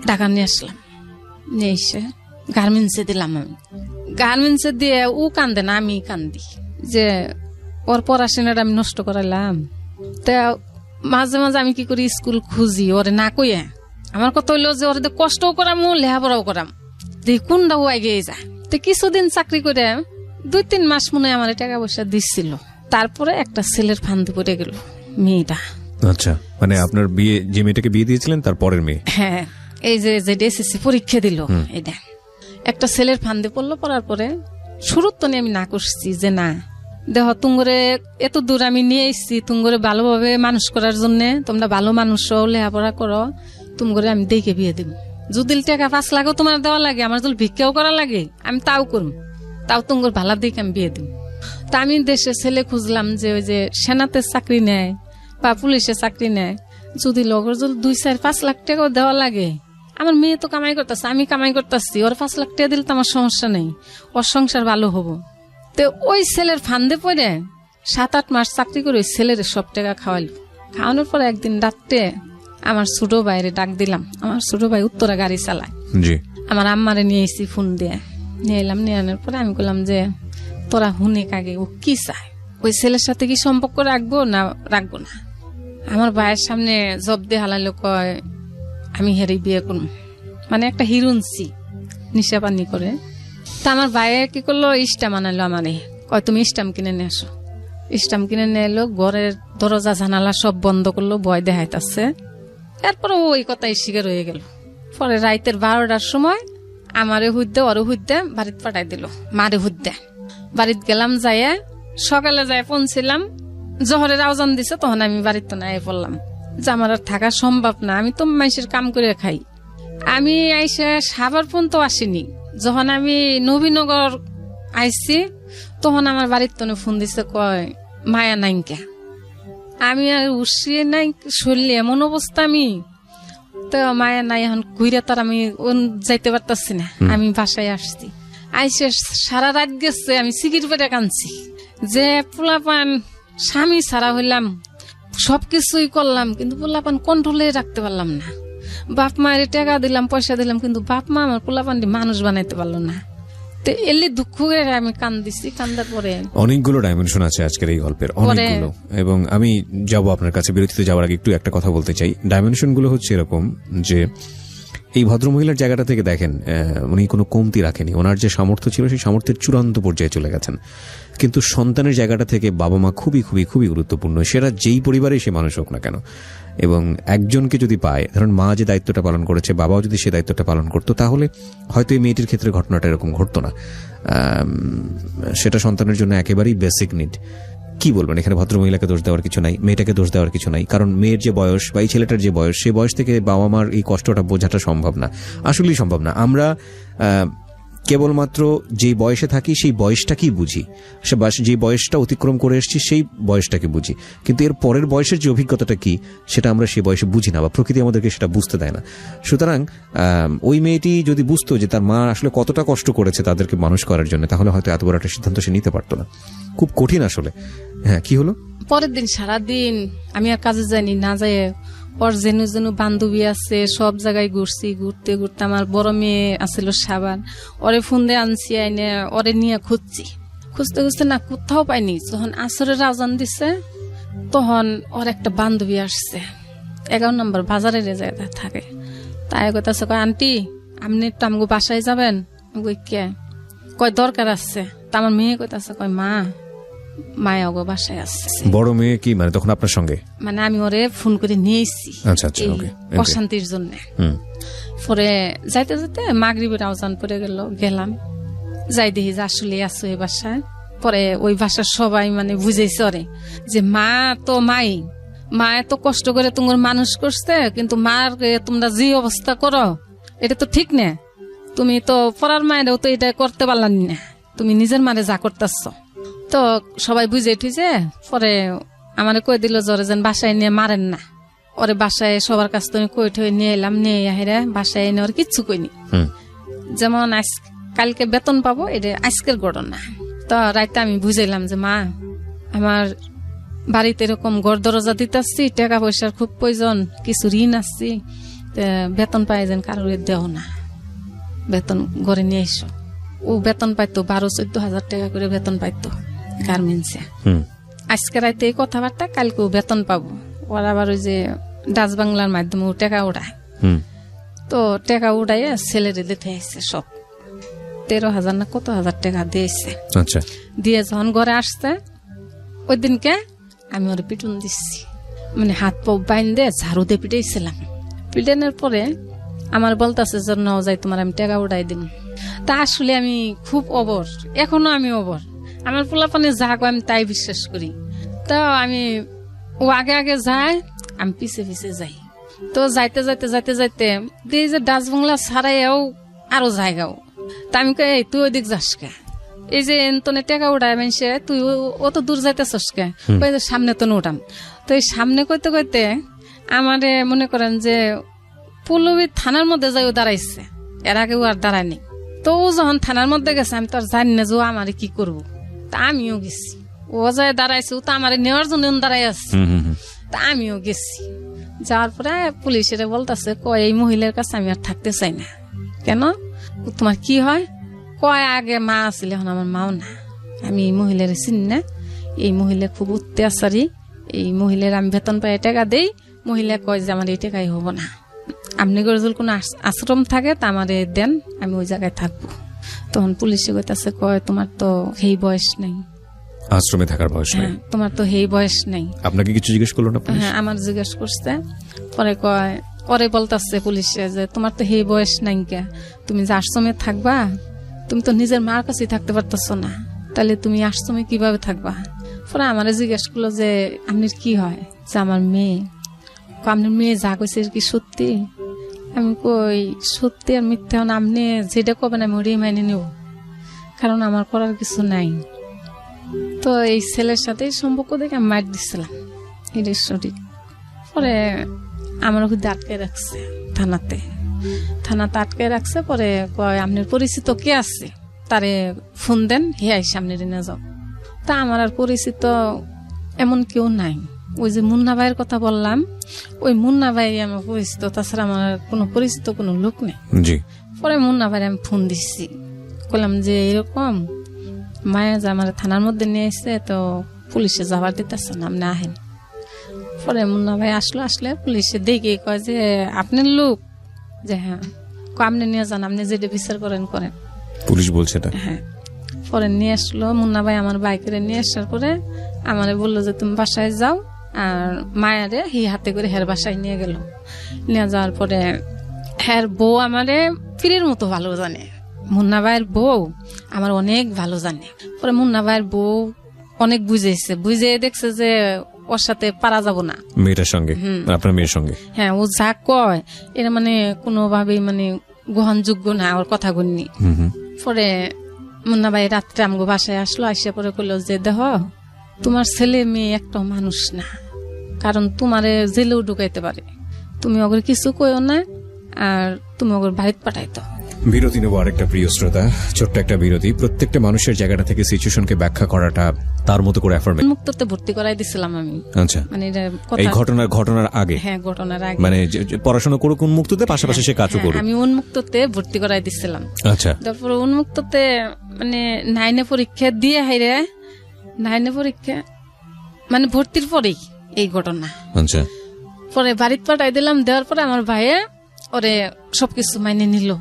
ঢাকা নিয়ে আসলাম, নিয়ে এসে গার্মেন্টসে দিলাম। আমি গার্মেন্টসে দিয়ে ও কান্দে না, আমি কান্দি যে ওর পড়াশোনাটা আমি নষ্ট করাইলাম। তা মাঝে মাঝে আমি কি করি, স্কুল খুঁজি ওরে না কইয়া। আমার কথা হইলো যে ওরে কষ্টও করাম, লেখাপড়াও করাম, কোনটাও আগে যায়। তো কিছুদিন চাকরি করে 2-3 মাস মনে হয় আমার টাকা পয়সা দিচ্ছিল। তারপরে একটা ছেলের ফান্দে পড়ে গেল মেয়েটা। আচ্ছা, মানে আপনার বিয়ে, যে মেয়েটাকে বিয়ে দিয়েছিলেন তার পরের মেয়ে? হ্যাঁ, এই যে এসএসসি পরীক্ষা দিল, এটা একটা ছেলের ফান্দে পড়লো। পড়ার পরে শুরুর তো আমি না করছি যে না দেহ তুঙ্গরে এত দূর আমি নিয়ে এসছি, তুঙ্গরে ভালোভাবে মানুষ করার জন্য, তোমরা ভালো মানুষ লেখাপড়া করো, তুমগরে আমি দেখে বিয়ে দিব। যদি টাকা 5 লাখও তোমার দেওয়া লাগে, আমার যদি ভিক্ষাও করা লাগে, আমি তাও করব, তাও তুঙ্গর ভালো দেখে আমি বিয়ে দিব। তা আমি দেশে ছেলে খুঁজলাম যে ওই যে সেনাতে চাকরি নেয় বা পুলিশে চাকরি নেয়, যদি লগর যদি 2-4-5 লাখ টাকাও দেওয়া লাগে, আমার মেয়ে তো কামাই করতেছে, আমি কামাই করতেছি, ওর 5 লাখ টাকা দিলে তো আমার সমস্যা নেই, ওর সংসার ভালো হবো। তো ওই ছেলের ফান্দে পড়ে 7-8 মাস চাকরি করে ওই ছেলের সব টাকা খাওয়াইলো। খাওয়ানোর পর একদিন রাত্রে আমার ছোট ভাইরে ডাক দিলাম। আমার ছোট ভাই উত্তরা গাড়ি চালায়, আমার আম্মারে নিয়ে এসি, ফোন দিয়ে নিয়ে এলাম। নিয়ে আনার পরে আমি বললাম যে তোরা হুনে কাগে ও কি চায়, ওই ছেলের সাথে কি সম্পর্ক রাখবো না রাখবো না। আমার ভাইয়ের সামনে জব দিয়ে হালাইলো, কয় আমি হেরে বিয়ে করব, মানে একটা হিরুনসি নিশা পানি করে। তা আমার ভাইয়ে কি করলো, স্টাম আনালো আমারে, কয় তুমি স্টাম কিনে নিয়ে আসো। স্টাম কিনে নিয়ে এলো, ঘরের দরজা জানালা সব বন্ধ করলো, ভয় দেখাইতেছে। এরপরে ওই কথাই শিকার হয়ে গেল। পরে রাইতের 12টার সময় আমারে হুদ্দে ওরে হুদ্দে বাড়িতে পাঠাই দিল, মারে হুদ্দে। বাড়িতে গেলাম, যাইয়া সকালে যাই পৌঁছিলাম, জহরের আওজান দিছে, তখন আমি বাড়িতে না পড়লাম যে আমার আর থাকা সম্ভব না, আমি তো মানুষের কাম করে খাই। আমি আইসা সাবার পর্যন্ত আসিনি, যখন আমি নবীনগর আইসি তখন আমার বাড়ির তনে ফোন দিছে, কয় মায়া নাইকা। আমি আর উঠিয়ে নাই, শরীরে এমন অবস্থা, আমি তো মায়া নাই, এখন ঘুরে তার আমি যাইতে পারতাছি না। আমি বাসায় আসছি, আইসে সারা রাত গেছে, আমি সিকির পেটে কানছি যে পোলাপান স্বামী ছাড়া হইলাম, সবকিছুই করলাম, কিন্তু পোলাপান কন্ট্রোলে রাখতে পারলাম না। বাপ মায়ের টাকা দিলাম, পয়সা দিলাম, কিন্তু বাপ মা আমার পোলাপানটি মানুষ বানাইতে পারলো না। তো এলি দুঃখ করে আমি কান্দিছি। কান্দার পরে অনেকগুলো ডাইমেনশন আছে আজকের এই গল্পের, অনেকগুলো। এবং আমি যাব আপনার কাছে, বিরতিতে যাওয়ার আগে একটু একটা কথা বলতে চাই। ডাইমেনশন গুলো হচ্ছে এরকম যে এই ভদ্রমহিলার জায়গাটা থেকে দেখেন, উনি কোনো কমতি রাখেনি, ওনার যে সামর্থ্য ছিল সেই সামর্থ্যের চূড়ান্ত পর্যায়ে চলে গেছেন। কিন্তু সন্তানের জায়গাটা থেকে বাবা মা খুবই খুবই খুবই গুরুত্বপূর্ণ, সেটা যেই পরিবারে সে মানুষ হোক না কেন। এবং একজনকে যদি পায়, ধরুন মা যে দায়িত্বটা পালন করেছে, বাবাও যদি সে দায়িত্বটা পালন করতো, তাহলে হয়তো এই মেয়েটির ক্ষেত্রে ঘটনাটা এরকম ঘটতো না। সেটা সন্তানের জন্য একেবারেই বেসিক নিড। কি বলবেন, এখানে ভদ্রমহিলাকে দোষ দেওয়ার কিছু নাই, মেয়েটাকে দোষ দেওয়ার কিছু নাই, কারণ মেয়ের যে বয়স বা এই ছেলেটার যে বয়স, সেই বয়স থেকে বাবা মার এই কষ্টটা বোঝাটা সম্ভব না, আসলেই সম্ভব না। আমরা কেবলমাত্র যে বয়সে থাকি সেই বয়সটাকেই বুঝি, যে বয়সটা অতিক্রম করে এসেছি সেই বয়সটাকে বুঝি, কিন্তু এর পরের বয়সের যে অভিজ্ঞতাটা কি সেটা আমরা সেই বয়সে বুঝি না, বা প্রকৃতি আমাদেরকে সেটা বুঝতে দেয় না। সুতরাং ওই মেয়েটি যদি বুঝতো যে তার মা আসলে কতটা কষ্ট করেছে তাদেরকে মানুষ করার জন্য, তাহলে হয়তো এত বড় একটা সিদ্ধান্ত সে নিতে পারতো না। খুব কঠিন আসলে। হ্যাঁ, কি হলো? পরের দিন সারাদিন আমি আর কাজে যাইনি, না যাই ওর যেন যেন বান্ধবী আছে, সব জায়গায় ঘুরছি। ঘুরতে ঘুরতে আমার বড় মেয়ে আছিল সাবান, ওরে ফোন দিয়ে আনছি, আইনে ওরে নিয়ে খুঁজছি। খুঁজতে খুঁজতে না কোথাও পাইনি। যখন আসরের আজান দিছে তখন ওর একটা বান্ধবী আসছে, 11 নম্বর বাজারের জায়গা থাকে। তাই কইতাছে, কয় আন্টি আপনি একটু আমাকে বাসায় যাবেন? কে? কয় দরকার আছে। তা আমার মেয়ে কইতাছে, কয় মা মায়া ওগো বাসায় আসছে। বড় মেয়ে কি মানে তখন আপনার সঙ্গে? মানে আমি ওরে ফোন করে নিয়ে এসেছি অশান্তির জন্য। পরে যাইতে যাইতে মাগরিবের আজান পড়ে গেলাম। যাই দেখি যে আসলে আছো এই বাসায়। পরে ওই বাসার সবাই মানে বুঝেছে ওরে যে মা তো মা এত কষ্ট করে তোমার মানুষ করছে, কিন্তু মার তোমরা যে অবস্থা করো এটা তো ঠিক না। তুমি তো পড়ার মায়েরও তো এটা করতে পারলাম না, তুমি নিজের মারে যা করতেছ। তো সবাই বুঝে উঠেছে। পরে আমারে কই দিল জরে যেন বাসায় নিয়ে মারেন না। ওরে বাসায় সবার কাছ থেকে কই ঠই নিয়ে এলাম, নিয়ে আহেরা বাসায় এনে ওর কিচ্ছু কইনি। যেমন কালকে বেতন পাবো, এটা আজকের ঘটনা। তো রাইতে আমি বুঝাইলাম যে মা, আমার বাড়িতে এরকম ঘর দরজা দিতেছি, টাকা পয়সার খুব প্রয়োজন, কিছু ঋণ আসছি, বেতন পাই যেন কারোর দেও না, বেতন ঘরে নিয়ে এসো। ও বেতন পাইতো 12-14 হাজার টাকা করে বেতন পাইতো গার্মেন্টসে। আজকে রাইতে এই কথাবার্তা, কালকে বেতন পাবো। ওরা আবার ওই যে ডাচ বাংলার মাধ্যমে টাকা উড়ায়। তো টাকা উড়াইয়া ছেলেরে দিতে আসছে সব 13,000 না কত হাজার টাকা দিয়েছে। দিয়ে যখন ঘরে আসছে ওই দিনকে আমি ওর পিটুন দিচ্ছি, মানে হাত পা বাইন্দে ঝাড়ু দিয়ে পিটাইছিলাম। পিটানোর পরে আমার বলতেছে যে ন যাই তোমার আমি টাকা উড়াই দিন। তা আসলে আমি খুব অবর, এখনো আমি অবর। আমার পোলাপানে যা কয় আমি তাই বিশ্বাস করি। তো আমি ও আগে আগে যায়, আমি পিছে পিছে যাই। তো যাইতে যাইতে যাইতে যাইতে দিয়ে যে ডাচ বাংলা ছাড়াইও আরো জায়গাও। তা আমি কই তুই ওই দিক যাস কে, এই যে এনতনে টাকা উঠায় মানছে, তুই অত দূর যাইতেছস কে? সামনে তো উঠাম। তো এই সামনে কইতে কইতে আমারে মনে করেন যে পল্লবী থানার মধ্যে যাই ও দাঁড়াইছে, এর আগে ও আর দাঁড়ায়নি। তো ও যখন থানার মধ্যে গেছে আমি তো আর জানি না যে ও আমারে কি করবো। তা আমিও গেছি, ও যায় দাঁড়াইছে, ও তো আমারে নেওয়ার জন্য দাঁড়াই আছে। তা আমিও গেছি। যাওয়ার পরে পুলিশের বলতেছে কয় এই মহিলার কাছে আমি আর থাকতে চাই না। কেন, তোমার কি হয়? কয় আগে মা আসলে, এখন আমার মাও না, আমি এই মহিলার চিনি না, এই মহিলা খুব অত্যাচারী, এই মহিলার আমি বেতন পাই টাকা দেই। মহিলা কয় যে আমার এই টাকাই হবো না, আপনি গরজুল কোনো আশ্রম থাকে তা আমারে দেন, আমি ওই জায়গায় থাকবো। তখন পুলিশে কইতাছে কয় তোমার তো সেই বয়স নেই, আশ্রমে থাকার বয়স নেই, তোমার তো সেই বয়স নেই। আপনাকে কিছু জিজ্ঞেস করলো না? হ্যাঁ, আমার জিজ্ঞেস করছে। পরে কয়, পরে বলতাছে পুলিশে যে তোমার তো সেই বয়স নাই কে, তুমি যে আশ্রমে থাকবা, তুমি তো নিজের মার কাছেই থাকতে পারতেছ না, তাহলে তুমি আশ্রমে কিভাবে থাকবা? পরে আমার জিজ্ঞেস করলো যে আপনার কি হয়? যে আমার মেয়ে। আপনার মেয়ে যা কইছে কি সত্যি? আমি কই সত্যি আর মিথ্যা, আপনি যেটা কবেন আমি ওটাই মাইনে নেব, কারণ আমার করার কিছু নাই। তো এই ছেলের সাথে সম্পর্ক দেখে আমি মার দিচ্ছিলাম, এটাই সঠিক। পরে আমার ওখানে আটকে রাখছে থানাতে আটকে রাখছে। পরে কয় আপনার পরিচিত কে আছে, তারে ফোন দেন, হে আই সামনে নিয়ে যাও। তা আমার আর পরিচিত এমন কেউ নাই। ওই যে মুন্না ভাইয়ের কথা বললাম, ওই মুন্না ভাই আমার পরিচিত, তাছাড়া আমার কোনো পরিচিত কোনো লোক নেই। পরে মুন্না ভাই আমি ফোন দিচ্ছি, বললাম যে এরকম মায়া যে আমার থানার মধ্যে নিয়ে এসছে, তো পুলিশে যাবার দিতেছে না, আপনি আহেন। পরে মুন্না ভাই আসলে পুলিশে দেখে কয় যে আপনার লোক, যে হ্যাঁ, আপনি নিয়ে যান, আপনি যেটা বিচার করেন। পুলিশ বলছে হ্যাঁ। পরে নিয়ে আসলো মুন্না ভাই, আমার বাইকের নিয়ে আসার পরে আমারে বললো যে তুমি বাসায় যাও, আর মায়ারে হি হাতে করে হের বাসায় নিয়ে গেল। নিয়ে যাওয়ার পরে হের বউ আমারে পীরের মতো ভালো জানে, মুন্না ভাইয়ের বউ আমার অনেক ভালো জানে। পরে মুন্না ভাইয়ের বউ অনেক বুঝে দেখছে যে ওর সাথে পারা যাব না, মেয়েটার সঙ্গে, আপনার মেয়ের সঙ্গে। হ্যাঁ, ও যা কয় এটা মানে কোনোভাবেই মানে গ্রহণযোগ্য না, ওর কথা গুননি। পরে মুন্না ভাই রাত্রে আমগো বাসায় আসলো, আসিয়া পরে কইলো যে দেখ তোমার ছেলে মেয়ে একটা মানুষ না, কারণ তোমারে জেলেও ঢুকাইতে পারে, তুমি ওগুলো কিছু কইও না, আর তুমি ওগুলো বাড়িতে পাঠাইতো। বিরতি নেব আরেকটা, প্রিয় শ্রোতা, ছোট্ট একটা বিরতি। প্রত্যেকটা মানুষের জায়গাটা থেকে সিচুয়েশনকে ব্যাখ্যা করাটা তার মতো করে অ্যাফার্মেশন। উন্মুক্ততে ভর্তি করাই দিছিলাম আমি। আচ্ছা, মানে এই ঘটনার আগে? হ্যাঁ, ঘটনার আগে, মানে পড়াশোনা করুক উন্মুক্ততে, পাশাপাশি সে কাজও করুক। আমি উন্মুক্ততে ভর্তি করাই দিছিলাম। আচ্ছা, তারপর উন্মুক্ততে মানে 9 পরীক্ষা দিয়ে হাইরে 9 পরীক্ষা মানে ভর্তির পরেই এই ঘটনা। আচ্ছা, পরে বাড়িতে পাঠাই দিলাম। দেওয়ার পরে আমার ভাইয়ে ওরে সবকিছু মাইনে নিল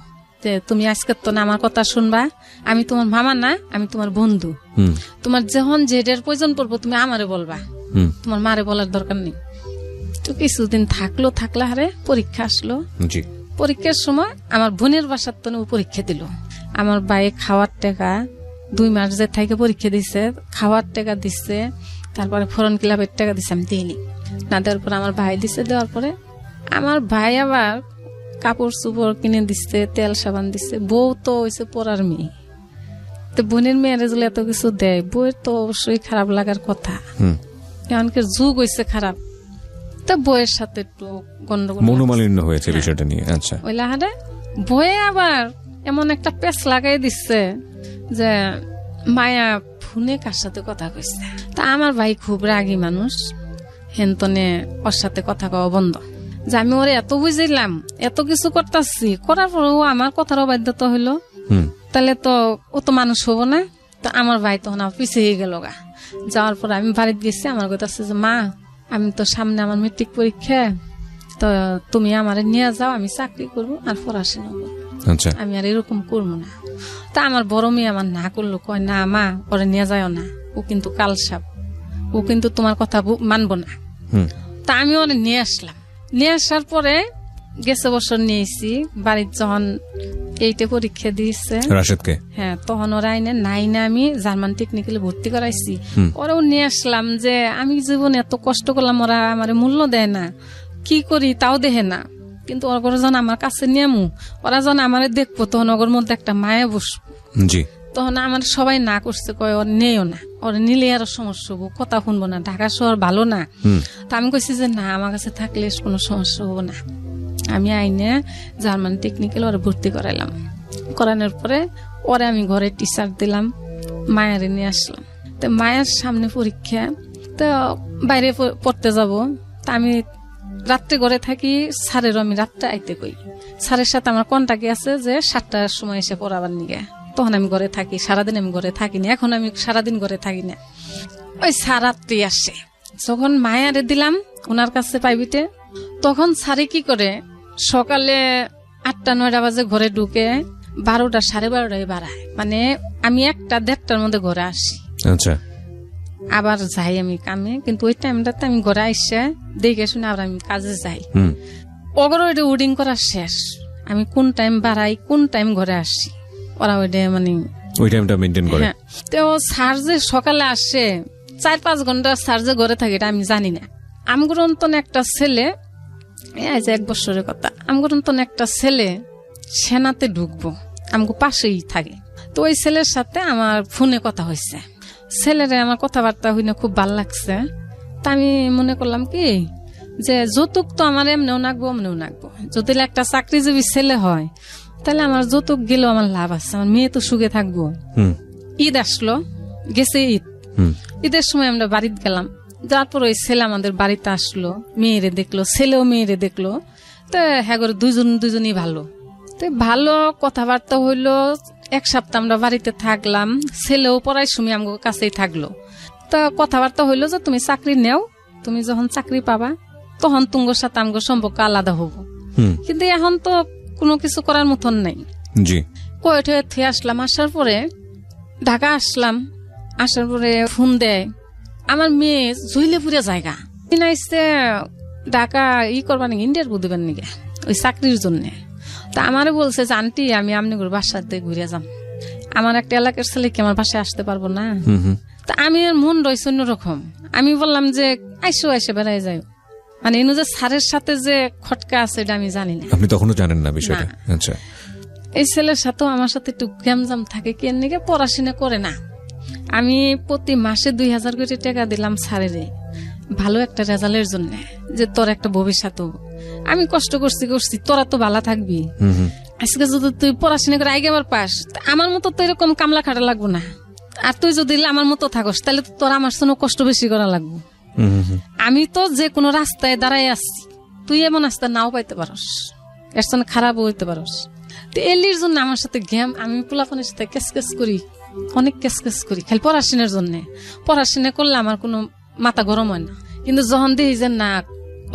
যে তুমি আজকে তো না আমার কথা শুনবা, আমি তোমার মামা না, আমি তোমার বন্ধু, তোমার যখন যেটার প্রয়োজন পড়বো তুমি আমারে বলবা, তোমার মারে বলার দরকার নেই। তো কিছুদিন থাকলা হারে পরীক্ষা আসলো। পরীক্ষার সময় আমার বোনের বাসার তো পরীক্ষা দিল। আমার ভাই খাওয়ার টাকা 2 মাস যে থেকে পরীক্ষা দিছে, খাওয়ার টাকা দিচ্ছে, তারপরে ফরেন ক্লাবের টাকা দিছে, আমি দিইনি। না দেওয়ার পরে আমার ভাই দিছে, দেওয়ার পরে আমার ভাই আবার কাপড় চোপড় কিনে দিচ্ছে, তেল সাবান দিচ্ছে। বউ তো হয়েছে পড়ার মেয়ে, তো বোনের মেয়েরা যদি এত কিছু দেয়, বউয়ের তো অবশ্যই খারাপ লাগার কথা। এমনকি যুগ হয়েছে খারাপ, তো বউয়ের সাথে একটু গন্ডগোল, মনোমালিন্য হয়েছে বিষয়টা নিয়ে। আচ্ছা, ওই লাহারে বয়ে আবার এমন একটা পেঁচ লাগাই দিচ্ছে যে মায়া ফোনে কার সাথে কথা কইছে। তা আমার ভাই খুব রাগী মানুষ, হেনতনে ওর সাথে কথা কওয়া বন্ধ। যে আমি ওরে এত বুঝিলাম, এত কিছু করতেছি, করার পরেও আমার কথারও বাধ্যতা হইলো, তাহলে তো ও তো মানুষ হবো না। তো আমার ভাই তখন আমার পিছিয়ে গেল গা। যাওয়ার পর আমি বাড়িতে গেছি, আমার কথা আছে যে মা, আমি তো সামনে আমার মেট্রিক পরীক্ষা, তো তুমি আমারে নিয়ে যাও, আমি চাকরি করবো আর পড়াশোনা করবো, আমি আর এরকম করবো না। তা আমার বড় মেয়ে আমার না করলো, কয় না মা, ওরে নিয়ে যাও না, ও কিন্তু কালসাপ, ও কিন্তু তোমার কথা মানবো না। তা আমি ওরে নিয়ে আসলাম। নিয়ে আসার পরে গেছে বছর নিয়েছি, বাড়ির যখন 8 পরীক্ষা দিয়েছে রাশেদকে, হ্যাঁ, তখন ওরা আইনে নাইনে আমি জার্মান টেকনিক্যালে ভর্তি করাইছি। ওরাও নিয়ে আসলাম যে আমি জীবনে এত কষ্ট করলাম, ওরা আমার মূল্য দেয় না, কি করি তাও দেখে না। কিন্তু ওরা যখন আমার কাছে নিয়ামু, ওরা যখন আমার দেখবো, তখন ওর মধ্যে একটা মায়া বসবো। জি, তখন আমার সবাই না করছে, কয় ওর নেও না, ওর নিলে আরো সমস্যা হবো, কথা শুনবো না, ঢাকা শহর ভালো না। তা আমি কইছি যে না, আমার কাছে থাকলে কোনো সমস্যা হবো না। আমি আইনে জার্মান টেকনিক্যাল ওরা ভর্তি করাইলাম। করানোর পরে ওরে আমি ঘরে টিচার দিলাম, মায়ারে নিয়ে আসলাম। তো মায়ের সামনে পরীক্ষা, তো বাইরে পড়তে যাব। তা আমি রাত্রে ঘরে থাকি, স্যারেরও আমি রাত্রে আইতে কই। স্যারের সাথে আমার কন্টাক্ট আছে যে 7টার সময় এসে পড়াবার নিগে। তখন আমি ঘরে থাকি, সারাদিন আমি ঘরে থাকি না। এখন আমি সারাদিন ঘরে থাকি না, ওই স্যার রাত্রি আসে। যখন মায়ারে দিলাম ওনার কাছে প্রাইভেটে, তখন স্যারে কি করে, সকালে 8টা-9টা বাজে ঘরে ঢুকে 12টা, 12:30 বাড়ায়। মানে আমি 1টা-1:30টার মধ্যে ঘরে আসি। আচ্ছা, আবার যাই আমি কামে, কিন্তু ওই টাইমটাতে আমি ঘরে আইসে দেখে শুনে আবার আমি কাজে যাই। ওগুলো ওইটা উডিং করা শেষ, আমি কোন টাইম বাড়াই, কোন টাইম ঘরে আসি, ওরা ওইটা মানে ওই টাইমটা মেইনটেইন করে। তো স্যার যে সকালে আসে 4-5 ঘন্টা স্যার যে ঘরে থাকে, এটা আমি জানি না। আমগুর অন্তন একটা ছেলে, এই যে 1 বছরের কথা, আমগুর অন্তন একটা ছেলে সেনাতে ঢুকবো, আমগো পাশেই থাকে। তো ওই ছেলের সাথে আমার ফোনে কথা হয়েছে, ছেলেরে আমার কথাবার্তা হইনে খুব ভাল লাগছে। তা আমি মনে করলাম কি যে যৌতুক তো আমার এমনিও নাকবো, এমনিও নাকবো। যদি একটা চাকরিজীবী ছেলে হয়, তাহলে আমার যৌতুক গেলেও আমার লাভ আছে, আমার মেয়ে তো সুখে থাকবো। ঈদ আসলো, গেছে ঈদ, ঈদের সময় আমরা বাড়িতে গেলাম। তারপর ওই ছেলে আমাদের বাড়িতে আসলো, মেয়েরে দেখলো, ছেলেও মেয়েরে দেখলো। তো হ্যাঁ, দুজনই ভালো। তো ভালো কথাবার্তা হইলো। 1 সপ্তাহ আমরা বাড়িতে থাকলাম, ছেলেও পড়ার সময় আমার কাছেই থাকলো। তো কথাবার্তা হইলো যে তুমি চাকরি নেও, তুমি যখন চাকরি পাবা তখন তুঙ্গর সাথে আমার সম্পর্ক আলাদা হবো। কিন্তু এখন তো কোনো কিছু করার মতন নাই। কয়েঠে থুয়ে আসলাম। আসার পরে ঢাকা আসলাম, আসার পরে ফোন দেয় আমার মেয়ে জইলে পুরে জায়গা কিনাইছে, ঢাকা করবা নাকি, ইন্টারভিউ দিবেন নাকি ওই চাকরির জন্য। তা আমারে বলছে যে আন্টি, আমি আপনার বাসাতে ঘুরে যাম, আমার একটা এলাকার ছেলে কি আমার বাসায় আসতে পারবো না? তা আমি আর মন রয়েছে অন্যরকম। আমি বললাম যে আইসে বেড়াই যাই, মানে এনে যে স্যারের সাথে যে খটকা আছে এটা আমি জানি না। আপনি তখনও জানেন না বিষয়টা? আচ্ছা, এই ছেলের সাথেও আমার সাথে একটু গ্যামজাম থাকে, কেন নাকি পড়াশোনা করে না। আমি প্রতি মাসে 2000 করে টাকা দিলাম স্যারেরে, ভালো একটা রেজাল্টের জন্য, যে তোর একটা ভবিষ্যৎ হবো। আমি কষ্ট করছি, তোরা তো ভালো থাকবি। আজকে যদি তুই পড়াশোনা করে আগে পাস, আমার মতো তো এরকম কামলা খাটা লাগবো না। আর তুই যদি আমার মতো থাকস, তাহলে তোর আমার জন্য কষ্ট বেশি করা লাগবো। আমি তো যে কোনো রাস্তায় দাঁড়াই আসছি, তুই এমন রাস্তা নাও পাইতে পারস, এর জন্য খারাপও হইতে পারস। তো এলির জন্য আমার সাথে গেম, আমি পোলাপানের সাথে কেস করি, অনেক কেস করি, খালি পড়াশোনার জন্য। পড়াশোনা করলে আমার কোনো মাথা গরম হয় না। কিন্তু যখন দেখি যে না,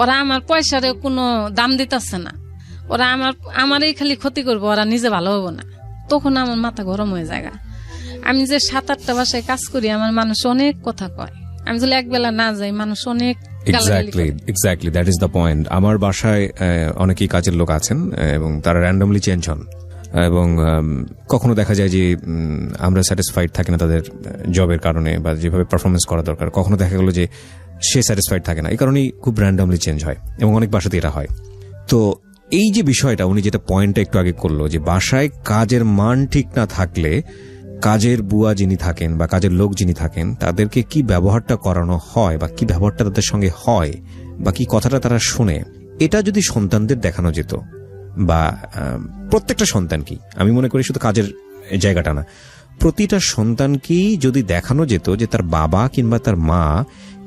ওরা আমার পয়সারে কোনো দাম দিতেছে না, ওরা আমারই খালি ক্ষতি করবো, ওরা নিজে ভালো হবো না, তখন আমার মাথা গরম হয়ে যায়। আমি যে 7-8টা বাসায় কাজ করি, আমার মানুষ অনেক কথা কয়। আমি যদি একবেলা না যাই, মানুষ অনেক exactly that is the point. আমার বাসায় অনেকেই কাজের লোক আছেন এবং তারা র্যান্ডমলি চেঞ্জ হন। এবং কখনো দেখা যায় যে আমরা স্যাটিসফাইড থাকি না তাদের জবের কারণে বা যেভাবে পারফরমেন্স করা দরকার, কখনো দেখা গেলো যে সে স্যাটিসফাইড থাকে না, এই কারণেই খুব র্যান্ডমলি চেঞ্জ হয় এবং অনেক বাসাতে এটা হয়। তো এই যে বিষয়টা উনি যেটা পয়েন্টটা একটু আগে করলো যে বাসায় কাজের মান ঠিক না থাকলে কাজের বুয়া যিনি থাকেন বা কাজের লোক যিনি থাকেন তাদেরকে কি ব্যবহারটা করানো হয় বা কি ব্যবহারটা তাদের সঙ্গে হয় বা কি কথাটা তারা শোনে, এটা যদি সন্তানদের দেখানো যেত বা প্রত্যেকটা সন্তানকেই, আমি মনে করি শুধু কাজের জায়গাটা না, প্রতিটা সন্তানকেই যদি দেখানো যেত যে তার বাবা কিংবা তার মা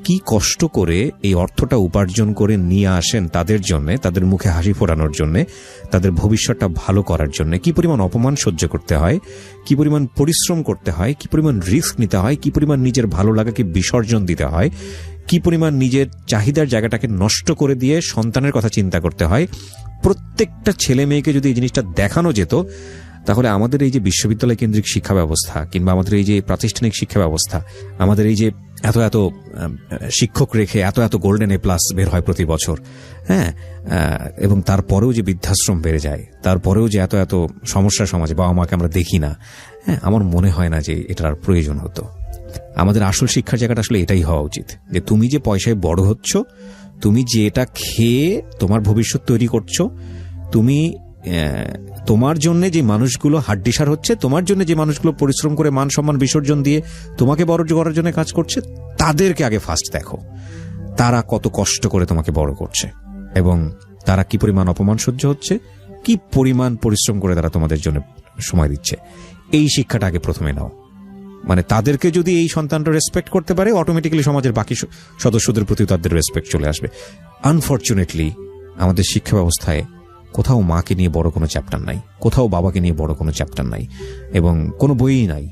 কি কষ্ট করে এই অর্থটা উপার্জন করে নিয়ে আসেন তাদের জন্য, তাদের মুখে হাসি ফোটানোর জন্য, তাদের ভবিষ্যৎটা ভালো করার জন্য, কি পরিমাণ অপমান সহ্য করতে হয়, কি পরিমাণ পরিশ্রম করতে হয়, কি পরিমাণ রিস্ক নিতে হয়, কি পরিমাণ নিজের ভালো লাগাকে বিসর্জন দিতে হয়, কি পরিমাণ নিজের চাহিদার জায়গাটাকে নষ্ট করে দিয়ে সন্তানের কথা চিন্তা করতে হয়, প্রত্যেকটা ছেলে মেয়েকে যদি এই জিনিসটা দেখানো যেত তাহলে আমাদের এই যে বিশ্ববিদ্যালয় কেন্দ্রিক শিক্ষা ব্যবস্থা কিংবা আমাদের এই যে প্রাতিষ্ঠানিক শিক্ষা ব্যবস্থা, আমাদের এই যে এত এত শিক্ষক রেখে এত এত গোল্ডেন এ প্লাস বের হয় প্রতি বছর, হ্যাঁ, এবং তারপরেও যে বৃদ্ধাশ্রম বেড়ে যায়, তারপরেও যে এত এত সমস্যা সমাজে বাবা মাকে আমরা দেখি না, হ্যাঁ, আমার মনে হয় না যে এটার আর প্রয়োজন হতো। আমাদের আসল শিক্ষার জায়গাটা আসলে এটাই হওয়া উচিত যে তুমি যে পয়সায় বড় হচ্ছ, তুমি যে এটা খেয়ে তোমার ভবিষ্যৎ তৈরি করছো, তুমি তোমার জন্য যে মানুষগুলো হাড্ডিসার হচ্ছে, তোমার জন্য যে মানুষগুলো পরিশ্রম করে মান সম্মান বিসর্জন দিয়ে তোমাকে বড় করার জন্য কাজ করছে, তাদেরকে আগে ফার্স্ট দেখো, তারা কত কষ্ট করে তোমাকে বড় করছে এবং তারা কি পরিমাণ অপমান সহ্য হচ্ছে, কি পরিমাণ পরিশ্রম করে তারা তোমাদের জন্য সময় দিচ্ছে। এই শিক্ষাটা আগে প্রথমে নাও। মানে তাদেরকে যদি এই সন্তানটা রেসপেক্ট করতে পারে, অটোমেটিক্যালি সমাজের বাকি সদস্যদের প্রতি তাদের রেসপেক্ট চলে আসবে। আনফরচুনেটলি আমাদের শিক্ষা ব্যবস্থায় কোথাও মাকে নিয়ে বড় কোনো চ্যাপ্টার নাই, কোথাও বাবাকে নিয়ে বড় কোনো চ্যাপ্টার নাই এবং কোনো বইই নাই।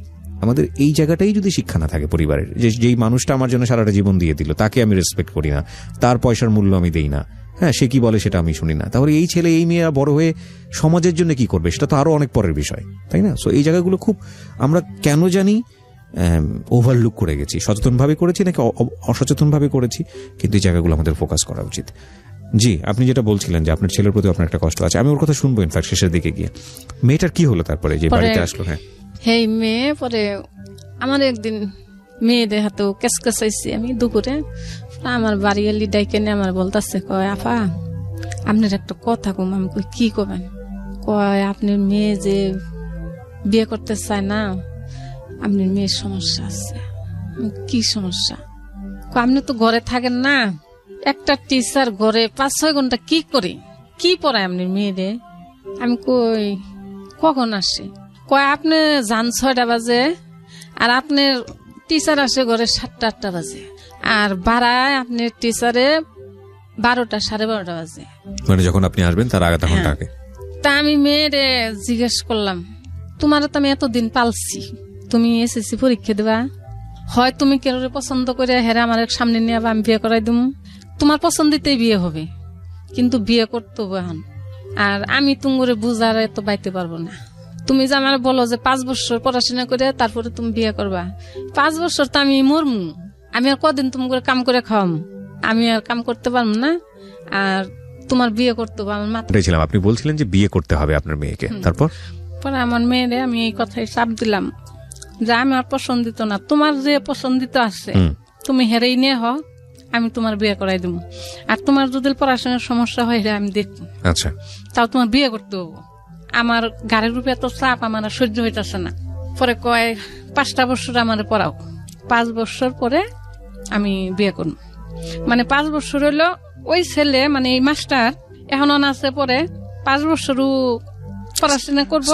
আমাদের এই জায়গাটাই যদি শিক্ষা না থাকে পরিবারের, যেই মানুষটা আমার জন্য সারাটা জীবন দিয়ে দিল তাকে আমি রেসপেক্ট করি না, তার পয়সার মূল্য আমি দেই না, হ্যাঁ, সে কি বলে সেটা আমি শুনি না, তাহলে এই ছেলে এই মেয়েরা বড় হয়ে সমাজের জন্য কি করবে সেটা তো আরো অনেক পরের বিষয়, তাই না? সো এই জায়গাগুলো খুব আমরা কেন জানি ওভারলুক করে গেছি, সচেতনভাবে করেছি নাকি অসচেতনভাবে করেছি, কিন্তু এই জায়গাগুলো আমাদের ফোকাস করা উচিত। জি, আপনি যেটা বলছিলেন যে আপনার ছেলের প্রতি আপনার একটা কষ্ট আছে, আমি ওর কথা শুনবো ইনফ্যাক্ট শেষের দিকে গিয়ে। মেয়েটার কি হলো তারপরে যে বাড়িতে আসলো? হ্যাঁ, হেই মেয়ে পরে আমার একদিন মেয়েদের হাতেও কেসকেসাইছি আমি দুপুরে, আমার বাড়ি এলি ডাইকে নিয়ে আমার বলতেছে, কয় আপা আপনার একটা কথা কম। আমি কই কি করবেন? কয় আপনার মেয়ে যে বিয়ে করতে চায় না, আপনার মেয়ের সমস্যা আছে। কি সমস্যা? আপনি তো ঘরে থাকেন না, একটা টিচার ঘরে 5-6 ঘন্টা কি করে, কি পড়ায় আপনার মেয়েরে? আমি কই কখন আসে? কয় আপনি যান 6টা বাজে আর আপনার টিচার আসে ঘরে 7টা-8টা বাজে, আর বাড়ায় আপনার টিচারে 12টা 12:30 বাজে, মানে যখন আপনি আসবেন তার আগে তখন থাকে। তা আমি মেয়েরে জিজ্ঞেস করলাম, তোমার তো আমি এতদিন পালছি, তুমি এসএসসি পরীক্ষা দেবা, হয় তুমি কেউ পছন্দ করে হেরা আমার সামনে নিয়ে আমি বিয়ে করাই দিম, তোমার পছন্দিতেই বিয়ে হবে, কিন্তু বিয়ে করতে হবে এখন। আর আমি তুমি বুঝার এত বাইতে পারবো না। তুমি যে আমার বলো যে 5 বছর পড়াশোনা করে তারপরে তুমি বিয়ে করবা, 5 বছর তো আমি মরমু, আমি আর কদিন তুমি করে কাম করে খাওয়াম, আমি আর কাম করতে পারবো না, আর তোমার বিয়ে করতে হবে আমার মাথা। আপনি বলছিলেন যে বিয়ে করতে হবে আপনার মেয়েকে, তারপর পরে আমার মেয়েরে আমি এই কথাই চাপ দিলাম যে আমার পছন্দিত না, তোমার যে পছন্দিত আছে তুমি হেরেই নিয়ে হ, আমি তোমার বিয়ে করাই দেবো, আর তোমার যদি পড়াশোনার সমস্যা হয় আমি দেখবো, আচ্ছা তাও তোমার বিয়ে করতে হবো। আমার গাড়ির রূপে এত চাপ আমার সহ্য হইতেছে না। পরে কয় 5টা বছর আমার পড়াও, 5 বছর পরে আমি বিয়ে করব। মানে 5 বছর হইলো ওই ছেলে, মানে এই মাস্টার এখন আছে, পরে 5 বছরও পড়াশোনা করবো,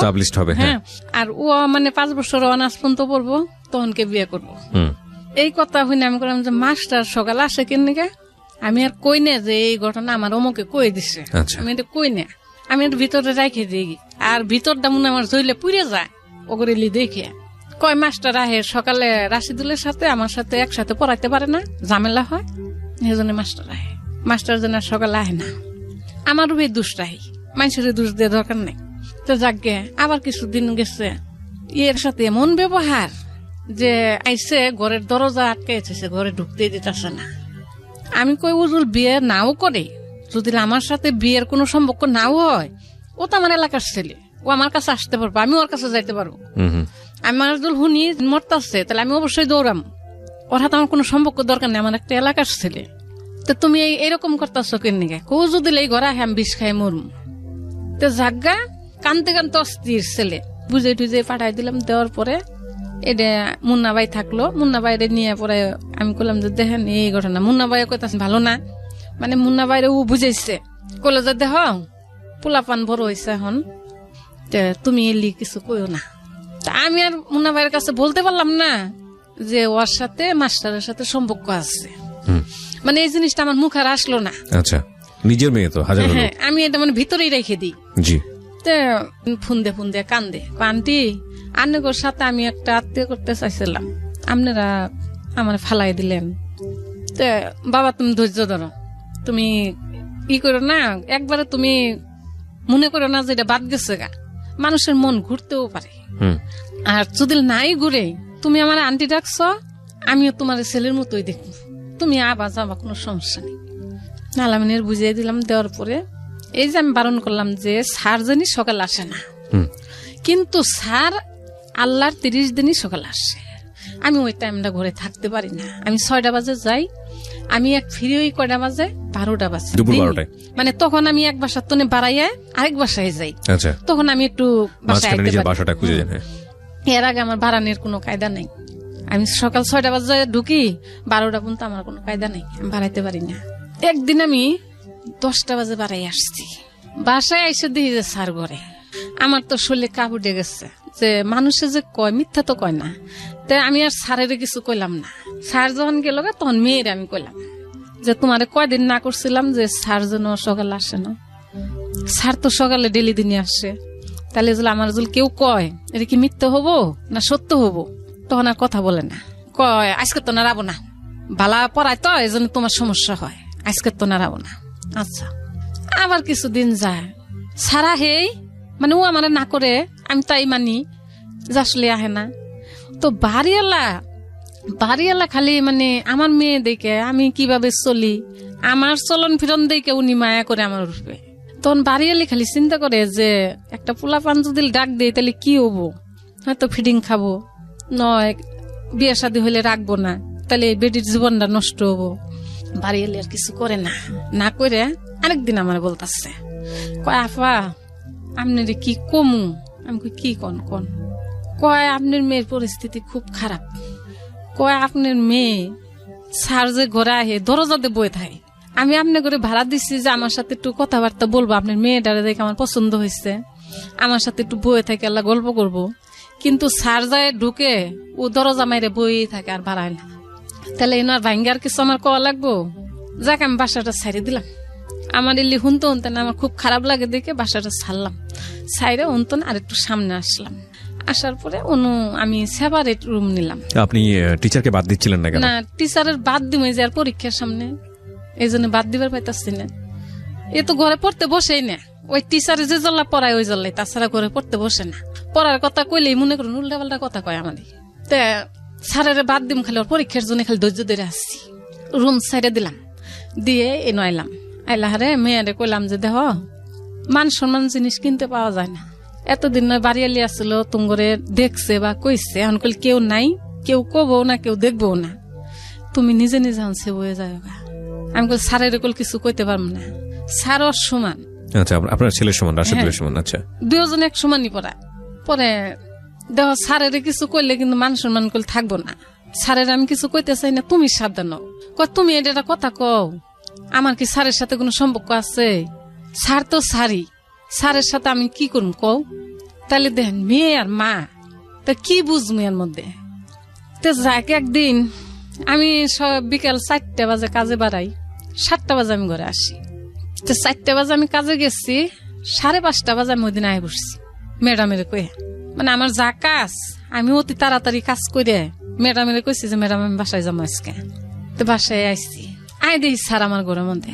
হ্যাঁ, আর ও মানে 5 বছর অনার্স পর্যন্ত পড়বো, তখনকে বিয়ে করবো। এই কথা হইনি আমি করলাম যে মাস্টার সকালে আসে কেন, আমি আর কই না যে এই ঘটনা আমার অমুকে কই দিছে, আমি এটা কই না, আমি এটা ভিতরে রাখে দিই, আর ভিতরটা মনে আমার জইলে পুড়ে যায় ওগুলি দেখে। কয় মাস্টার আহে সকালে রাশিদুলের সাথে আমার সাথে একসাথে পড়াইতে পারে না, ঝামেলা হয়, এই জন্য মাস্টার আহে। মাস্টার যেন সকালে আহে না, আমারও এই দুষ্টাই, মানুষের দোষ দিয়ে দরকার নেই। তো যাকে আবার কিছুদিন গেছে, এর সাথে এমন ব্যবহার যে আইসে ঘরের দরজা আটকে এসেছে, ঘরে ঢুকতে দিতেছে না। আমি কই উজুল বিয়ে নাও করে, যদি আমার সাথে বিয়ের কোনো সম্পর্ক নাও হয়, ও তো আমার এলাকার ছেলে, ও আমার কাছে আসতে পারবো, আমি ওর কাছে যাইতে পারবো। হুম হুম। আমার যদি হুনি মরতাছে তাহলে আমি অবশ্যই দৌড়াম, ওর হাতে আমার কোনো সম্পর্ক দরকার নেই, আমার একটা এলাকার ছেলে। তো তুমি এইরকম করতেছো কেন? কো যদি এই ঘরে আমি বিষ খাই মরম। তো জাগা কানতে কানতে অস্থির ছেলে, বুঝে টুঝে পাঠাই দিলাম। দেওয়ার পরে এটা মুন্না ভাই থাকলো, মুন্না ভাইরে নিয়ে পরে আমি বললাম যে দেখেন এই ঘটনা। মুন্না ভাই কইতাছে ভালো না, মানে মুন্না ভাইরে ও বুঝাইছে, কলে যে দেখ পোলাপান বড় হয়েছে এখন, তুমি এলি কিছু কইও না। তা আমি আর মুন্না ভাইয়ের কাছে বলতে পারলাম না যে ওর সাথে মাস্টারের সাথে সম্পর্ক আছে। মানে এই জিনিসটা আমার মুখ আর আসলো না। আচ্ছা, নিজের মেয়ে তো হাজার হ্যাঁ, আমি এটা মানে ভিতরেই রেখে দিই। জি। ফুন্দে ফুন্দে কান্দে, আন্টি আন্নগর সাথে আমি একটা আত্মীয় করতে চাইছিলাম, আপনারা আমার ফালাই দিলেন। তো বাবা তুমি ধৈর্য ধরো, তুমি ই করো না, একবারে তুমি মনে করো না যে এটা বাদ গেছে গা, মানুষের মন ঘুরতেও পারে। আর যদি নাই ঘুরে তুমি আমার আন্টি ডাকছ, আমিও তোমার ছেলের মতোই দেখব, তুমি আবার যাবা, কোনো সমস্যা নেই। নালামিনের বুঝিয়ে দিলাম। দেওয়ার পরে এই যে আমি বারণ করলাম যে স্যার জানি সকাল আসে না, কিন্তু স্যার আল্লাহর 30 দিনই সকাল আসে। আমি ওই টাইমটা ঘরে থাকতে পারি না, আমি 6টা বাজে যাই, আমি এক ফিরে ওই কয়টা বাজে 12টা বাজে, মানে তখন আমি এক বাসার তনে বাড়াইয়া আরেক বাসায় যাই। তখন আমি একটু বাসাটা খুঁজে যাই। এর আগে আমার বাড়ানোর কোনো কায়দা নাই, আমি সকাল 6টা বাজে ঢুকি, 12টা পর্যন্ত আমার কোনো কায়দা নেই, আমি বাড়াইতে পারি না। একদিন আমি 10টা বাজে বাড়াই আসছি, বাসায় এসে দেখি যে স্যার ঘরে। আমার তো শরীরে কাপড়ে গেছে, যে মানুষে যে কয় মিথ্যা তো কয় না। তাই আমি আর স্যারের কিছু কইলাম না। স্যার যখন গেল তখন মেয়ের আমি কইলাম যে তোমারে কয়দিন না করছিলাম যে স্যার যেন সকালে আসে না, স্যার তো সকালে ডেলি দিনে আসে, তাহলে আমার যদি কেউ কয় এটা কি মিথ্যা হবো না সত্য হবো, তখন আর কথা বলে না, কয় আজকে তো নাড়াবো না, বালা পড়ায় তো এই জন্য তোমার সমস্যা হয়, আজকে তো নাড়াবো না। আচ্ছা, আবার কিছুদিন যায়, সারা হেই মানে ও আমার না করে, আমি তাই মানি যে আসলে আহে না। তো বাড়িওয়ালা খালি মানে আমার মেয়ে দেখে আমি কিভাবে চলি, আমার চলন ফিরন দেখে উনি মায়া করে আমার রূপে। তখন বাড়িওয়ালি খালি চিন্তা করে যে একটা পোলাপান যদি ডাক দেয় তাহলে কি হবো, হয়তো ফিডিং খাবো, নয় বিয়ে শাদী হলে রাখবো না, তাহলে বেটির জীবনটা নষ্ট হবো। বাড়িওয়ালি আর কিছু করে না করে আরেকদিন আমার বলতেছে, কয় আপা আপনার কি কমু? আমি কি কন কয় আপনার মেয়ের পরিস্থিতি খুব খারাপ, কয় আপনার মেয়ে স্যার যে ঘরে আহে দরজাতে বয়ে থাকে, আমি আপনার ঘরে ভাড়া দিচ্ছি যে আমার সাথে একটু কথাবার্তা বলবো, আপনার মেয়েটারে দেখে আমার পছন্দ হয়েছে, আমার সাথে একটু বয়ে থাকে, আল্লাহ গল্প করবো, কিন্তু স্যার যায় ঢুকে ও দরজা মাইরে বয়েই থাকে আর বাড়ায় না। তাহলে এনার ভাঙ্গার কিছু আমার কওয়া লাগবো? যাক আমি বাসাটা ছাড়ি দিলাম। আমার এলি হুনতো না, আমার খুব খারাপ লাগে দেখে বাসাটা ছাড়লাম, ছাইরে হুনতো আর একটু সামনে আসলাম। আসার পরে আমি সেপারেট রুম নিলাম। আপনি টিচারকে বাদ দিচ্ছিলেন না? না, টিচারের বাদ দিমে যে আর পরীক্ষার সামনে, এই জন্য বাদ দিবার পাইতাছি না। এ তো ঘরে পড়তে বসেই না, ওই টিচারে যে জল্লা পড়ায় ওই জল্লাই, তাছাড়া ঘরে পড়তে বসে না। পড়ার কথা কইলেই মনে করুন উল্টা পাল্টা কথা কয় আমাদের। তা স্যারের বাদ দিম খালি, ওর পরীক্ষার জন্য খালি ধৈর্য ধরে আসছি। রুম সাইডে দিলাম, দিয়ে এনে আইলাম। আইলাহারে মেয়েরে কইলাম যে দেহ মান সম্মান জিনিস কিনতে পাওয়া যায় না, এতদিন নয় বাড়িয়ালি আসছিল তুমগরে দেখছে বা কইছে, এখন কল কেউ নাই, কেউ কবো না, কেউ দেখবো না, তুমি নিজে নিজে আনছে বয়ে যাও। আমি কল স্যারের কল কিছু কইতে পারবো না, স্যার ওর সমান। আচ্ছা, আপনার ছেলের সমান, রাশেদুলের সমান। আচ্ছা, দুজন এক সমানই পরে দেহ স্যারের কিছু কইলে কিন্তু মান সম্মান কল থাকবো না। স্যারের আমি কিছু কইতে চাই না, তুমি সাবধান হও। তুমি এটা কথা কও, আমার কি স্যারের সাথে কোনো সম্পর্ক আছে? স্যার তো স্যারই, স্যারের সাথে আমি কি করব কও? তাহলে দেখেন মেয়ে আর মা, তা কি বুঝবো এর মধ্যে? তো যাক একদিন আমি বিকেল 4টা বাজে কাজে বাড়াই, 7টা বাজে আমি ঘরে আসি। তো 4টা বাজে আমি কাজে গেছি, 5:30 বাজে আমি ওই দিন আয় বসছি ম্যাডামের কয়ে, মানে আমার যা কাজ আমি অতি তাড়াতাড়ি কাজ করে ম্যাডামের কইছি যে ম্যাডাম আমি বাসায় যাবো আজকে। তো বাসায় আইসি, আয় দেখি স্যার আমার ঘরের মধ্যে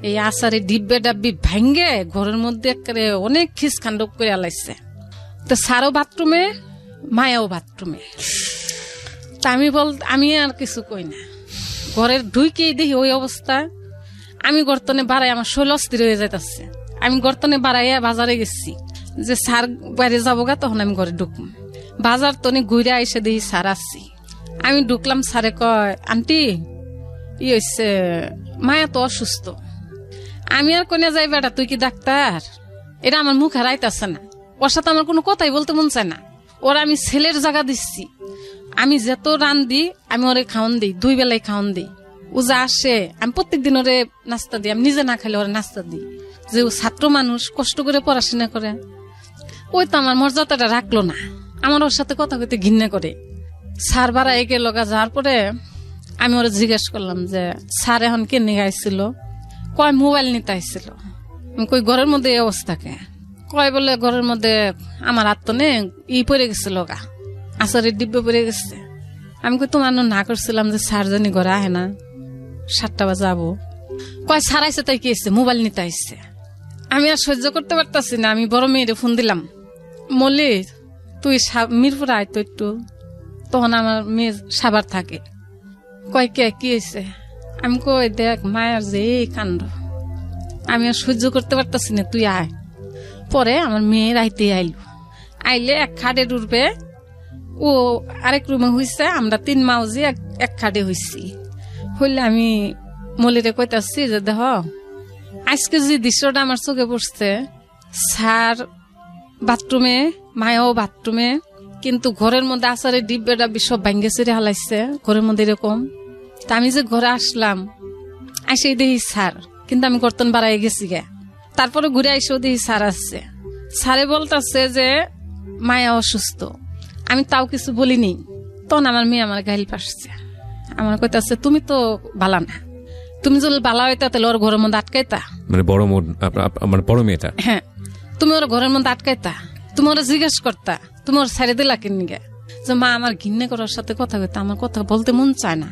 এই আচারে ডিব্বে ডাব্বি ভাঙ্গে ঘরের মধ্যে অনেক খিসখান্ড করে আলাইছে। তো স্যারও বাথরুমে, মায়াও বাথরুমে। তা আমি আর কিছু কই না, ঘরের ঢুইকেই দেখি ওই অবস্থা। আমি গর্তনে বাড়াই, আমার শৈল অস্থির হয়ে যাইতেছে। আমি গর্তনে বাড়াইয়া বাজারে গেছি, যে স্যার বাইরে যাবো গা, তখন আমি ঘরে ঢুকলাম। বাজার তো ঘুরে আইসে দেখি স্যার আসছি। আমি ঢুকলাম, স্যারে কয় আন্টি ই হচ্ছে মায়া তো অসুস্থ। আমি আর কোনে যাই বেটা, তুই কি ডাক্তার? এটা আমার মুখ হারাইতেছে না, ওর সাথে আমার কোনো কথাই বলতে মন চায় না। ওরা আমি ছেলের জায়গা দিচ্ছি, আমি যত রান দিই আমি ওরে খাওয়ান দিই, 2 বেলায় খাওয়ান দিই। ও যা আসে আমি প্রত্যেকদিন ওরে নাস্তা দিই, আমি নিজে না খাইলে ওরে নাস্তা দিই। যে ও ছাত্র মানুষ, কষ্ট করে পড়াশোনা করে, ওই তো আমার মর্যাদাটা রাখলো না, আমার ওর সাথে কথা কইতে ঘৃণা করে। স্যার বাড়া একে লগা যাওয়ার পরে আমি ওরা জিজ্ঞেস করলাম যে স্যার এখন কে নিয়ে আইছিল? কয় মোবাইল নিতে আইছিল। কই ঘরের মধ্যে এই অবস্থাকে? কয় বলে ঘরের মধ্যে আমার আত্মনে পড়ে গেছিল গা, আচারের ডিব্বে পড়ে গেছে। আমি কই তোমার না করছিলাম যে স্যার জানি ঘরে আহে না, 7টা বাজে যাবো। কয় স্যার আইসে তাই কি এসছে, মোবাইল নিতে আইসছে। আমি আর সহ্য করতে পারতাছি না, আমি বড় মেয়েরে ফোন দিলাম, মল্লি তুই মিরপুর আয় তো একটু। তখন আমার মেয়ে সাবার থাকে। কয় কে কি হয়েছে? আমি কই দেখ মায়ের যে এই কাণ্ড, আমি আর সহ্য করতে পারতাছি না, তুই আয়। পরে আমার মেয়ে রাইতে আইলে এক খাটের উঠবে, ও আরেক রুমে হইছে, আমরা 3 মাউজি এক খাটে হইছি। হইলে আমি মলিরে কইতাছি যে দেখ আজকে যে দৃশ্যটা আমার চোখে পড়ছে, স্যার বাথরুমে, মায়াও বাথরুমে, কিন্তু ঘরের মধ্যে আচারের ডিব্বেটা সব ভাঙ্গে চুরে হালাইছে ঘরের মধ্যে এরকম। তা আমি যে ঘরে আসলাম, আসে দেখি স্যার, কিন্তু আমি কর্তন বাড়াই গেছি গে। তারপরে ঘুরে আইসেও দেখি স্যার আসছে। স্যারে বলতেছে যে মায়া অসুস্থ। আমি তাও কিছু বলিনি। তখন আমার মেয়ে আমার গাইল পাশছে, আমার কইতাছে তুমি তো বালা না, তুমি যদি বালা হইতা তাহলে ওর ঘরের মধ্যে আটকাইতা। মানে বড় মেয়েটা? হ্যাঁ, তুমি ওর ঘরের মধ্যে আটকাইতা, তুমি ওরা জিজ্ঞেস করতা, তুমি ওর ছেড়ে দিলা কিনগে। যে মা আমার ঘিন্নে করার সাথে কথা কইতা, আমার কথা বলতে মন চায় না।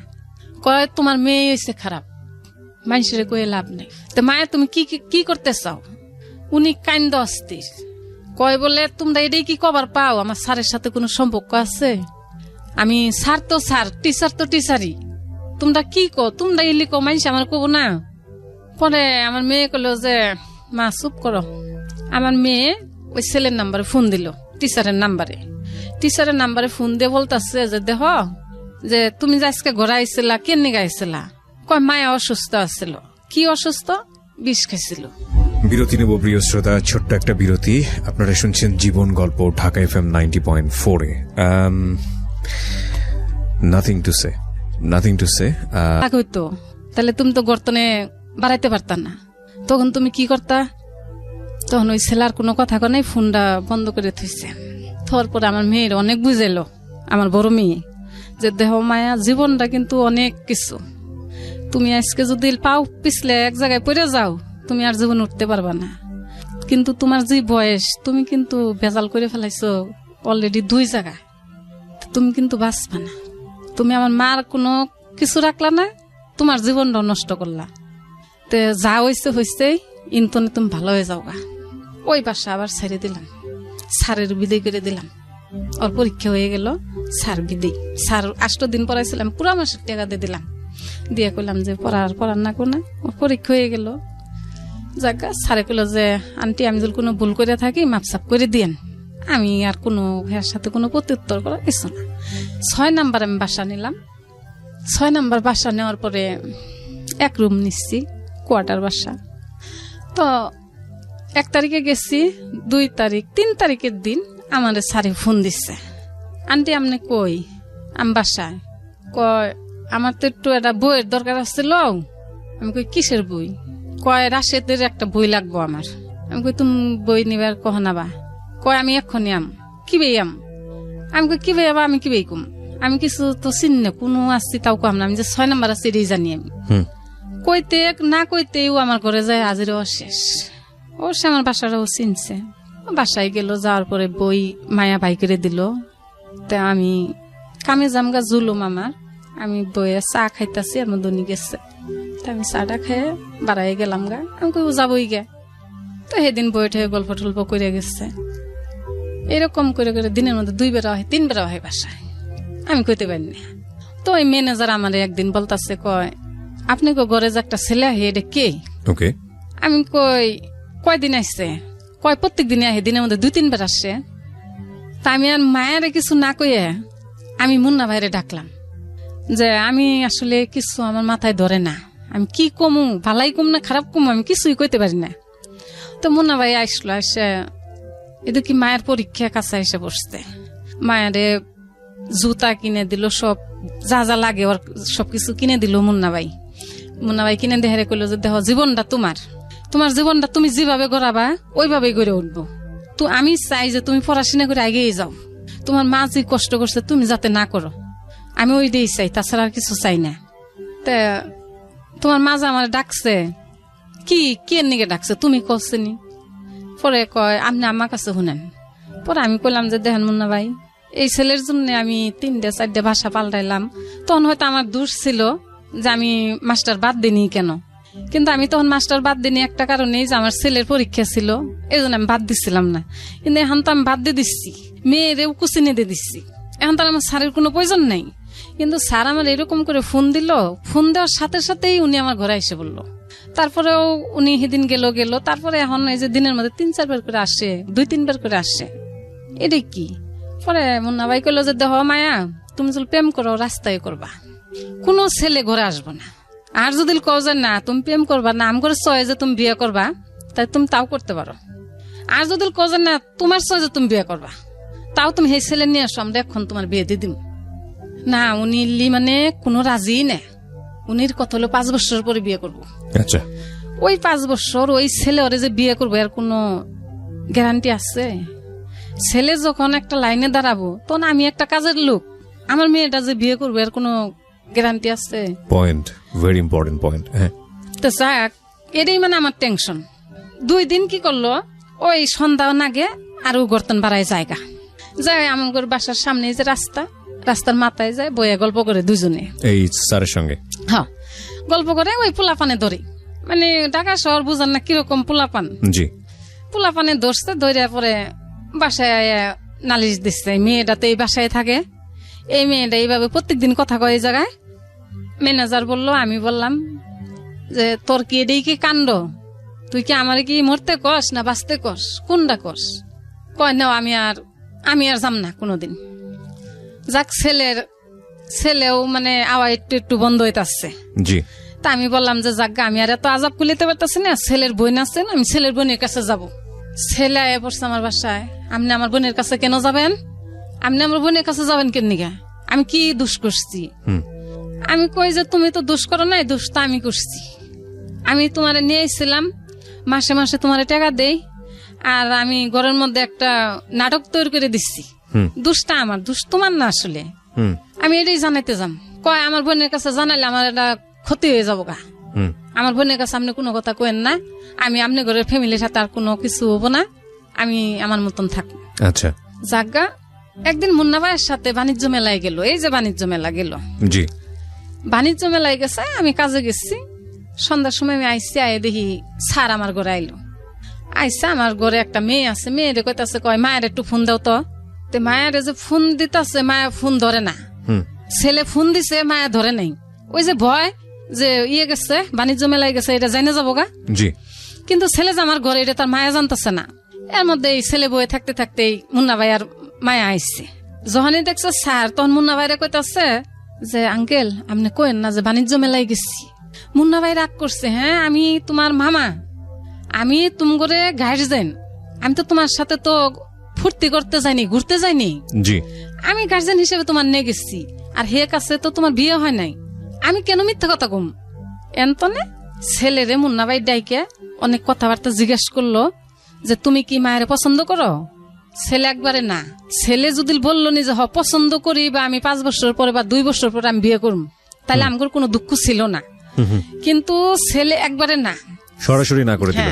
কয় তোমার মেয়ে হয়েছে খারাপ, মানুষের কয়ে লাভ নেই। তো মায়া তুমি কি করতে চাও? উনি কান্দ অস্থির। কয় বলে তোমরা এটাই কি কবার পাও, আমার স্যারের সাথে কোনো সম্পর্ক আছে? আমি স্যার তো স্যার, টিচার তো টিচারই, তোমরা কি কো, তোমরা ইলি কো, মানুষ আমার কব না। পরে আমার মেয়ে কলো যে মা চুপ করো। আমার মেয়ে ওই ছেলের নাম্বারে ফোন দিল, টিচারের নাম্বারে ফোন দিয়ে বলতেছে যে দেখ যে তুমি যে আজকে ঘরে আইছিলা, কেন নিয়ে আইছিলা? কয় মায়া অসুস্থ আছিল। কি অসুস্থ? বিষ খাইছিল। বিরতি নেব প্রিয় শ্রোতা, ছোট্ট একটা বিরতি। আপনারা শুনছেন জীবন গল্প, ঢাকা FM 90.4-এ। Nothing to say. হইতো তাহলে তুমি তো গর্তনে বাড়াইতে পারতা না, তখন তুমি কি করতা? তখন ওই ছেলার কোনো কথা কয় নাই, ফোনটা বন্ধ করে থইছে। তারপরে আমার মেয়ের অনেক বুঝাইলো, আমার বড় মেয়ে, যে দেহ মায়া জীবনটা কিন্তু অনেক কিছু, তুমি আজকে যদি পাও পিছলে এক জায়গায় পড়ে যাও, তুমি আর জীবন উঠতে পারবা না। কিন্তু তোমার যে বয়স, তুমি কিন্তু ভেজাল করে ফেলাইছো অলরেডি 2 জায়গায়, তুমি কিন্তু বাঁচবা না। তুমি আমার মার কোনো কিছু রাখলা না, তোমার জীবনটা নষ্ট করলা। তে যা হয়েছে ইন্তনে তুমি ভালো হয়ে যাও গা। ওই বাসা আবার ছেড়ে দিলাম, স্যারের বিদায় করে দিলাম। ওর পরীক্ষা হয়ে গেল, স্যার বিদায়। স্যার 8 দিন পড়াইছিলাম, পুরা মাসের টাকা দিয়ে দিলাম, দিয়ে কইলাম যে পড়ার না কোনা। ওর পরীক্ষা হয়ে গেল, জায়গা স্যারে কইল যে আন্টি আমি যদি কোনো ভুল করে থাকি মাপসাপ করে দিয়েন। আমি আর কোনো ভাইয়ের সাথে কোনো প্রত্যুত্তর করার কিছু না। 6 নাম্বার আমি বাসা নিলাম। 6 নাম্বার বাসা নেওয়ার পরে 1 রুম নিচ্ছি, কোয়ার্টার বাসা। তো 1 তারিখে গেছি, 2 তারিখ 3 তারিখের দিন আমার স্যারে ফোন দিচ্ছে, আন্টি আপনি কই? আমি বাসায়। কয় আমার তো একটু একটা বইয়ের দরকার আসছিল। আমি কই কিসের বই? কয় রাশেদের একটা বই লাগবো আমার। আমি কই তুমি বই নিবার কহ নাবা? কয় আমি এক্ষুনি কি বেই আমি কই কি বেই আমি কি বেই কম, আমি কিছু তো চিনি কোনো আসছি তাও কম না, আমি যে 6 নাম্বার আসছি এটাই জানি আমি। কইতে না কইতেও আমার ঘরে যায় হাজিরও শেষ। ও সে আমার বাসাটাও চিনছে। বাসায় গেল, যাওয়ার পরে বই মায়া বাই করে দিল। তা আমি কামে জামগা জুলুম আমার, আমি বইয়ে চা খাইতাছি, আমার দনি গেছে। তা আমি চাটা খেয়ে বাড়াই গেলাম গা। আমি কই যাবই গে। তো সেদিন বইটা গল্প টল্প করে গেছে। এরকম করে করে দিনের মধ্যে 2 বেলা হয় 3 বেলা হয় বাসায়, আমি কইতে পারি না। তো ওই ম্যানেজার আমার একদিন বলতাছে, কয় আপনি ঘরে যে একটা ছেলে আহে এটা কে? ওকে। আমি কই কয়দিন আসছে? কয় প্রত্যেক দিনে আহে, দিনের মধ্যে 2-3 বার আসে। তা আমি আর মায়ের কিছু না কইয়ে আমি মুন্না ভাইরে ডাকলাম যে আমি আসলে কিছু আমার মাথায় ধরে না, আমি কি কমু, ভালাই কম না খারাপ কম, আমি কিছুই কইতে পারি না। তো মুন্না ভাই আসলো, এসে এদের কি মায়ের পরীক্ষা কাছে এসে বসতে, মায়ের জুতা কিনে দিল, সব যা যা লাগে ওর সবকিছু কিনে দিল মুন্না ভাই কিনে দেহারে কইলো যে দেখো জীবনটা তোমার জীবনটা তুমি যেভাবে গড়াবা ওইভাবেই গড়ে উঠবো। তো আমি চাই যে তুমি পড়াশোনা করে আগেই যাও, তোমার মা যে কষ্ট করছে তুমি যাতে না করো, আমি ওই দিয়েই চাই, তাছাড়া আর কিছু চাই না। তা তোমার মা যে আমার ডাকছে, কি কে নিকে ডাকছে তুমি কসনি? পরে কয় আপনি আমার কাছে শুনেন। পরে আমি কইলাম যে দেখেন মুন্না ভাই, এই ছেলের জন্য আমি 3-4 ভাষা পাল্টাইলাম, তখন হয়তো আমার দোষ ছিল যে আমি মাস্টার বাদ দিনি কেন, কিন্তু আমি তখন মাস্টার বাদ দিনি একটা কারণেই যে আমার ছেলের পরীক্ষা ছিল, এই জন্য আমি বাদ দিচ্ছিলাম না। কিন্তু এখন তো আমি বাদ দিয়ে দিচ্ছি, মেয়েরেও কুচিনে দিয়ে দিচ্ছি, এখন তো আমার স্যারের কোনো প্রয়োজন নাই। কিন্তু স্যার আমার এরকম করে ফোন দিল, ফোন দেওয়ার সাথে সাথেই উনি আমার ঘরে এসে বললো। তারপরেও উনি সেদিন গেল, তারপরে এখন এই যে দিনের মধ্যে 3-4 বার করে আসে, 2-3 বার করে আসে, এটা কি? পরে মুন্না ভাই কইলো যে দেহ মায়া, তুমি যদি প্রেম করো রাস্তায় করবা, কোনো ছেলে ঘরে আসবো না। আর যদি কও যে না তুমি প্রেম করবা না, আম করে চয় যে তুমি বিয়ে করবা, তাই তুমি তাও করতে পারো। আর যদি কও যে না তোমার চয় যে তুমি বিয়ে করবা, তাও তুমি সেই ছেলে নিয়ে আসো, আমরা এখন তোমার বিয়ে দিয়ে দিম না। উনি মানে কোনো রাজি না, উনির কত হলো 5 বছর পরে বিয়ে করবো। আচ্ছা, ওই 5 বছর ওই ছেলে ওরে যে বিয়ে করবো এর কোনো গ্যারান্টি আছে? ছেলে যখন একটা লাইনে দাঁড়াবো তখন আমি একটা কাজের লোক, আমার মেয়েটা যে বিয়ে করবো এর কোনো গ্যারান্টি আছে? Point, very important point. হ্যাঁ, তো যাক, এটাই মানে আমার টেনশন। 2 দিন কি করলো, ওই সন্ধ্যা নাগে আরো গর্তন বাড়ায় জায়গা যায়, আমার বাসার সামনে যে রাস্তার মাথায় যায়, বইয়া গল্প করে দুজনে, এই স্যারের সঙ্গে। হ্যাঁ, গল্প করে ওই পোলাপানে ধরে, মানে ঢাকা শহর বুঝান না কিরকম পোলাপান। জি, পোলাপানে ধরছে, ধরে পরে বাসায় নালিশ দিচ্ছে, মেয়েটা তো এই বাসায় থাকে, এই মেয়েটা এইভাবে প্রত্যেকদিন কথা কয় এই জায়গায়। ম্যানেজার বললো, আমি বললাম যে তোর কি এটাই কি কাণ্ড, তুই কি আমার কি মরতে কস না বাঁচতে কস, কোনটা কস? কয় না আমি আর যাম না কোনোদিন। যাক, ছেলেও মানে আওয়াজ একটু বন্ধ হইতাছে। জি, তা আমি বললাম যে যাক, আমি আর এত আজাব কুলিতে পারতেছি না, ছেলের বোন আছে, আমি ছেলের বোনের কাছে যাব। ছেলে আয়া পড়ছে আমার বাসায়, আপনি আমার বোনের কাছে কেন যাবেন? আপনি আমার বোনের কাছে যাবেন কেন নিগা? আমি কি দোষ করছি? আমি কই যে তুমি তো দোষ করো নাই, দোষ তো আমি করছি। আমি তোমারে নিয়ে এসেছিলাম, মাসে মাসে তোমারে টাকা দেই, আর আমি ঘরের মধ্যে একটা নাটক তৈরি করে দিচ্ছি, দোষটা আমার, দোষ তোমার না আসলে। আমি এটাই জানাইতে যাম। কয় আমার বোনের কাছে জানাইলে আমার এটা ক্ষতি হয়ে যাবো গা, আমার বোনের কাছে আপনি কোনো কথা কইেন না, আমি আপনি ঘরের ফ্যামিলির সাথে আর কোনো কিছু হবো না, আমি আমার মতন থাকবো। আচ্ছা, জাগা একদিন মুন্না ভাইয়ের সাথে বাণিজ্য মেলায় গেল, এই যে বাণিজ্য মেলা গেল, জি, বাণিজ্য মেলায় গেছে, আমি কাজে গেছি, সন্ধ্যার সময় আমি আইসি, আয় দেখি স্যার আমার ঘরে আইলো। আইসা আমার ঘরে একটা মেয়ে আছে, মেয়েরে কইতাছে, কয় মায়ের একটু ফোন দাও তো। মায়ের যে ফোন দিতেছে, মায়া ফোন ধরে না, ছেলে ফোন দিছে, মায়া ধরে নাই। ওই যে ভয় যে গেছে বাণিজ্য মেলায় গেছে, এটা জানে যাবো গা। জি, কিন্তু ছেলে যে আমার ঘরে, এটা তার মায়া জানতেছে না। এর মধ্যে এই ছেলে বয়ে থাকতে থাকতেই মুন্না ভাই আর মায়া আইসছে। যখনই দেখছে স্যার, তখন মুন্না ভাইরে কইতাছে যে আঙ্কেল আপনি কইেন না যে বাণিজ্য মেলায় গেছি। মুন্না ভাই রাগ করছে, হ্যাঁ আমি তোমার মামা, আমি তুম করে গার্জেন, আমি তো তোমার সাথে তো ফুর্তি করতে যাইনি, ঘুরতে যাইনি, জি, আমি গার্জেন হিসেবে তোমার নিয়ে গেছি, আর হে কাছে তো তোমার বিয়ে হয় নাই, আমি কেন মিথ্যা কথা কম? এন্তনে ছেলেরে মুন্না ভাই ডাইকে অনেক কথাবার্তা জিজ্ঞেস করলো যে তুমি কি মায়ের পছন্দ করো? ছেলে একবারে না। ছেলে যদি বললো নি যে পছন্দ করি, বা আমি 5 বছর পরে বা 2 বছর পরে আমি বিয়ে করব, তাহলে আমার কোনো দুঃখ ছিল না। কিন্তু ছেলে একবারে না, সরাসরি না করে দিল।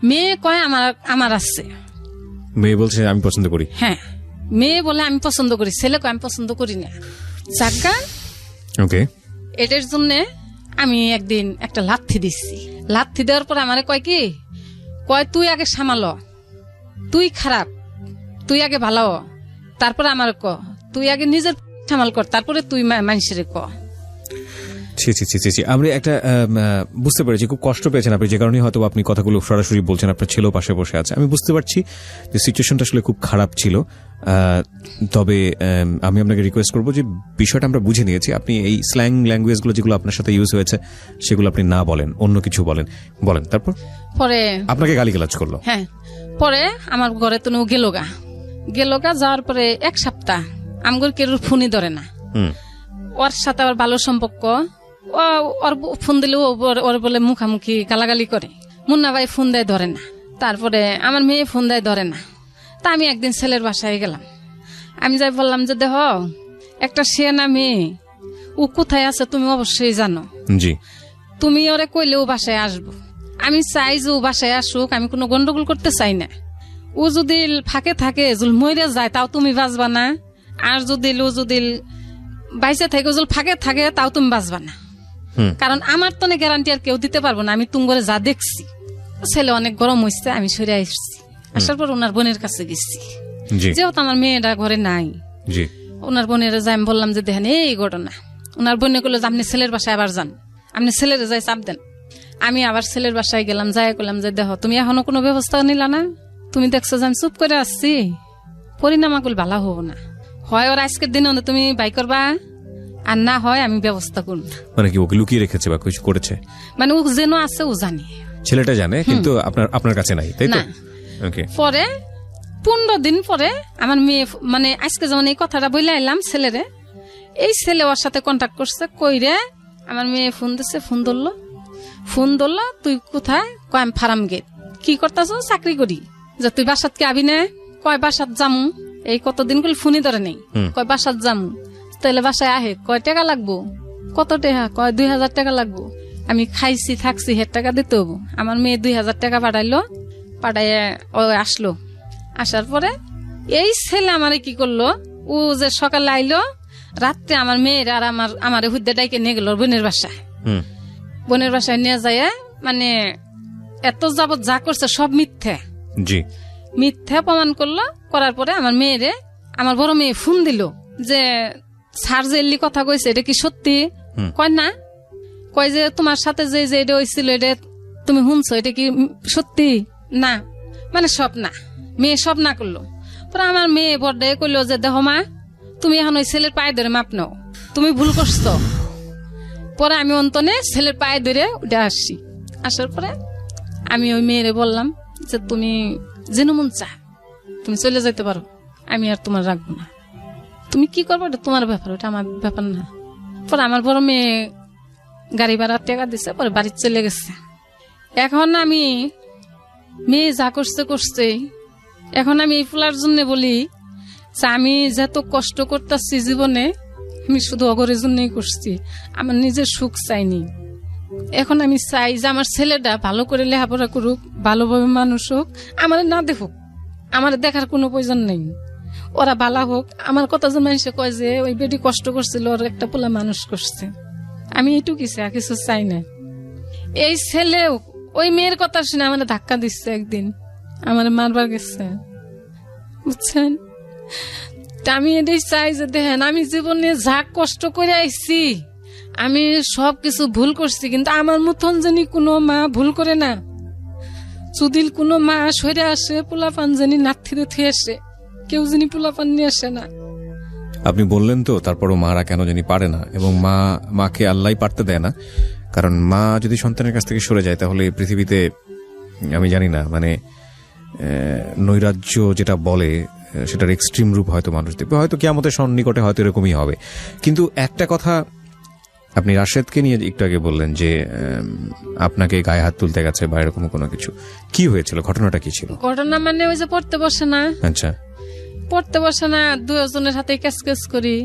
মেয়ে কয় আমার আছে, মেয়ে বলছে আমি পছন্দ করি। হ্যাঁ, মেয়ে বলে আমি পছন্দ করি, ছেলে কয় আমি পছন্দ করি না। জাগা, ওকে, এটার জন্য আমি একদিন একটা লাথি দিচ্ছি। লাথি দেওয়ার পর আমারে কয় কি, কয় তুই আগে সামালো, তুই খারাপ, তুই আগে ভালো, তারপরে আমার তুই আগে নিজের সামাল কর, তারপরে তুই মানুষের ছি ছি ছি ছি ছি। আমি একটা বুঝতে পেরেছি, খুব কষ্ট পেয়েছেন আপনি, যে কারণে হয়তো আপনি কথাগুলো সরাসরি বলছেন। আপনার ছেলেও পাশে বসে আছে, আমি বুঝতে পারছি যে সিচুয়েশনটা আসলে খুব খারাপ ছিল। তবে আমি আপনাকে রিকোয়েস্ট করবো যে বিষয়টা আমরা বুঝে নিয়েছি, আপনি এই স্ল্যাং ল্যাঙ্গুয়েজগুলো যেগুলো আপনার সাথে ইউজ হয়েছে সেগুলো আপনি না বলেন, অন্য কিছু বলেন। তারপর পরে আপনাকে গালিগালাজ করলো? হ্যাঁ, পরে আমার ঘরে তো গেলোগা যাওয়ার পরে 1 সপ্তাহ আমগর কেউ ফোনই ধরে না। ওর সাথে আবার ভালো সম্পর্ক, ওর ফোন দিলেও ওর বলে মুখামুখি গালাগালি করে। মুন্না ভাই ফোন দেয়, ধরে না। তারপরে আমার মেয়ে ফোন দেয়, ধরে না। তা আমি একদিন ছেলের বাসায় গেলাম, আমি যাই বললাম যে দেহ একটা সেনা মেয়ে, ও কোথায় আছে তুমি অবশ্যই জানো, জি, তুমি ওরে কইলে ও বাসায় আসবো। আমি চাই যে ও বাসায় আসুক, আমি কোনো গন্ডগোল করতে চাই না। ও যদি ফাঁকে থাকে, মরে যায়, তাও তুমি বাঁচবা না। আর যদি বাইসে থাকে, ফাঁকে থাকে, তাও তুমি বাঁচবা না। কারণ আমার তো গ্যারান্টি আর কেউ দিতে পারবো না। আমি তুঙ্গরে যা দেখছি, ছেলে অনেক গরম হয়েছে, আমি সরে আসছি। আসার পর ওনার বোনের কাছে গেছি, যেহেতু আমার মেয়েটা ঘরে নাই। ওনার বোনের যাই আমি বললাম যে দেখেন এই ঘটনা। ওনার বোনে বললো যে আপনি ছেলের বাসায় আবার যান, আপনি ছেলের যাই চাপ দেন। আমি আবার ছেলের বাসায় গেলাম, যাই করলাম যে দেখো তুমি এখনো কোনো ব্যবস্থা নিলা না, তুমি দেখছো যে আমি চুপ করে আসছি, পরিণাম আগুল ভালো হবো না। হয় ওর আজকের দিনে তুমি বাই করবা, আর না হয় আমি ব্যবস্থা করব। মানে কি ওকে লুকিয়ে রেখেছে বা কিছু করেছে? মানে ও যেন আছে ও জানি, ছেলেটা জানে, কিন্তু আপনার কাছে নাই, তাই তো? পরে 15 দিন পরে আমার মেয়ে, মানে আজকে যেমন এই কথাটা বলে আইলাম ছেলেরে, এই ছেলে ওর সাথে কন্ট্যাক্ট করছে, কইরে আমার মেয়ে ফোন দিচ্ছে, ফোন ধরলো তুই কোথায়? কয় আমি ফার্ম গেট। কি করতেছ? চাকরি করি। যে তুই বাসাত কে আবি না? কয় বাসাত যামু। এই কতদিন করে ফোনই ধরে নেই। কয় বাসাত যামু। তাহলে বাসায় আহে, কয় টাকা লাগবো? কত টাকা? কয় 2000 টাকা লাগবো। আমি খাইছি থাকছি, 1000 টাকা দিতে হবো। আমার মেয়ে 2000 টাকা পাঠাইলো, পাঠাইয়া ও আসলো। আসার পরে এই ছেলে আমারে কি করলো, ও যে সকালে আইলো, রাত্রে আমার মেয়ের আর আমার হুদ্দে ডাইকে নিয়ে গেল বোনের বাসায়। বোনের বাসায় নিয়ে যায়, মানে এত যাবত যা করছে সব মিথ্যা প্রমাণ করলো। করার পরে আমার মেয়েরে, আমার বড় মেয়ে ফোন দিল যে স্যার যে এলি কথা কইছে এটা কি সত্যি? কয় না। কয় যে তোমার সাথে যে এটা হয়েছিল এটা তুমি শুনছো, এটা কি সত্যি? না, মানে সব না। মেয়ে সব না করলো। পরে আমার মেয়ে বড়ে কইলো যে দেখো মা, তুমি এখন ওই ছেলের পায়ে ধরে মাপ নাও, তুমি ভুল করছো। পরে আমি অন্তনে ছেলের পায়ে ধরে উঠে আসছি। আসার পরে আমি ওই মেয়েরে বললাম যে তুমি যেন মন চা তুমি চলে যেতে পারো, আমি আর তোমার রাখবো না। তুমি কি করবো এটা তোমার ব্যাপার, ওটা আমার ব্যাপার না। পরে আমার বড় মেয়ে গাড়ি ভাড়া টাকা দিছে, পরে বাড়ি চলে গেছে। এখন আমি মেয়ে যা করছে, এখন আমি এই ফুলার জন্য বলি যে আমি যত কষ্ট করতেছি জীবনে, আমি শুধু অগরের জন্যই করছি, আমার নিজের সুখ চাইনি। এখন আমি চাই যে আমার ছেলেটা ভালো করে লেখাপড়া করুক, ভালোভাবে মানুষ হোক, আমার না দেখুক, আমার দেখার কোনো প্রয়োজন নেই। ওরা ভালো হোক। আমার কথা যে মানুষে কয় যে ওই বেটি কষ্ট করছিল, ওর একটা পোলা মানুষ করছে, আমি এইটুকু চাই, কিছু চাই না। এই ছেলেও ওই মেয়ের কথা শুনে আমার ধাক্কা দিচ্ছে, একদিন আমার মারবার গেছে, বুঝছেন? আমি এটাই চাই যে দেখেন আমি জীবনে যা কষ্ট করে আইছি, আমি সবকিছু ভুল করছি, কিন্তু আমার মতন জানি কোনো মা ভুল করে না। যদি কোনো মা সরে আসে, পোলাপান জানি নাথিতে থুয়ে আসে, কেউ জানি পোলাপান নিয়ে আসে না। আপনি বললেন তো, তারপরও মারা কেন জানি পারে না, এবং মাকে আল্লাহ পারতে দেয় না। কারণ মা যদি সন্তানের কাছ থেকে সরে যায়, তাহলে পৃথিবীতে আমি জানি না, মানে নৈরাজ্য যেটা বলে সেটার এক্সট্রিম রূপ হয়তো মানুষ দেখবে, হয়তো কিয়ামতের সন্নিকটে হয়তো এরকমই হবে। কিন্তু একটা কথা আপনি রাশেদকে নিয়ে একটু আগে বললেন যে আপনাকে গায়ে হাত তুলতে গেছে বা এরকম কোনো কিছু, কি হয়েছিল? ঘটনাটা কি ছিল? ঘটনা মানে ওই যে পড়তে বসে না। আচ্ছা, পড়তে বসে না, দুজনের হাতে ক্যাচ করি।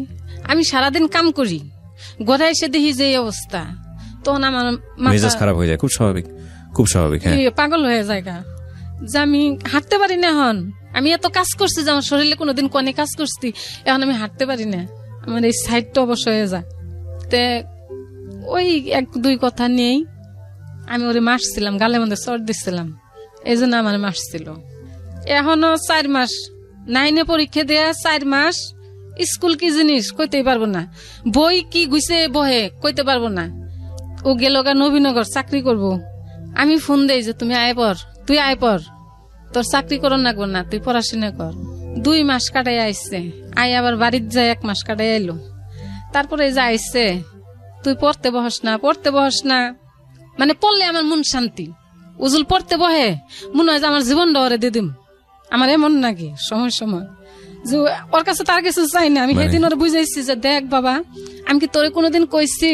আমি সারাদিন কাম করি, ঘরে এসে দেখি যে এই অবস্থা, তখন আমার মেজাজ খারাপ হয়ে যায়। খুব স্বাভাবিক, খুব স্বাভাবিক। হ্যাঁ, পাগল হয়ে যায় যে আমি হাঁটতে পারি না। এখন আমি এত কাজ করছি যে আমার শরীরে কোনোদিন কনে কাজ করছি, এখন আমি হাঁটতে পারি না, আমার এই সাইডটা অবশ্য হয়ে যায়। তে ওই 1-2 কথা নিয়েই আমি ওরে মারছিলাম, গালের মধ্যে চড় দিচ্ছিলাম, এই জন্য আমার মারছিল। এখনো 4 মাস 9-এ পরীক্ষা দেয়া, 4 মাস স্কুল কি জিনিস কইতেই পারবো না, বই কি গুছে বহে কইতে পারবো না। ও গেল গা নবীনগর চাকরি করব। আমি ফোন দেই যে তুমি আয় পর, তুই আয় পর, তোর চাকরি করন লাগবো না, তুই পড়াশোনা কর। 2 মাস কাটাই আইসছে, আই আবার বাড়িতে যায় 1 মাস কাটাই আইলো। তারপরে যা আইসছে, তুই পড়তে বহস না, পড়তে বহস না, মানে পড়লে আমার মন শান্তি। উজুল পড়তে বহে মনে হয় যে আমার জীবনটা ওরে দিয়ে দিম। আমার এমন নাকি সময় সময় যে ওর কাছে তার কিছু চাই না। আমি সেদিন ওরা বুঝাইছি যে দেখ বাবা, আমি কি তোরে কোনোদিন কইছি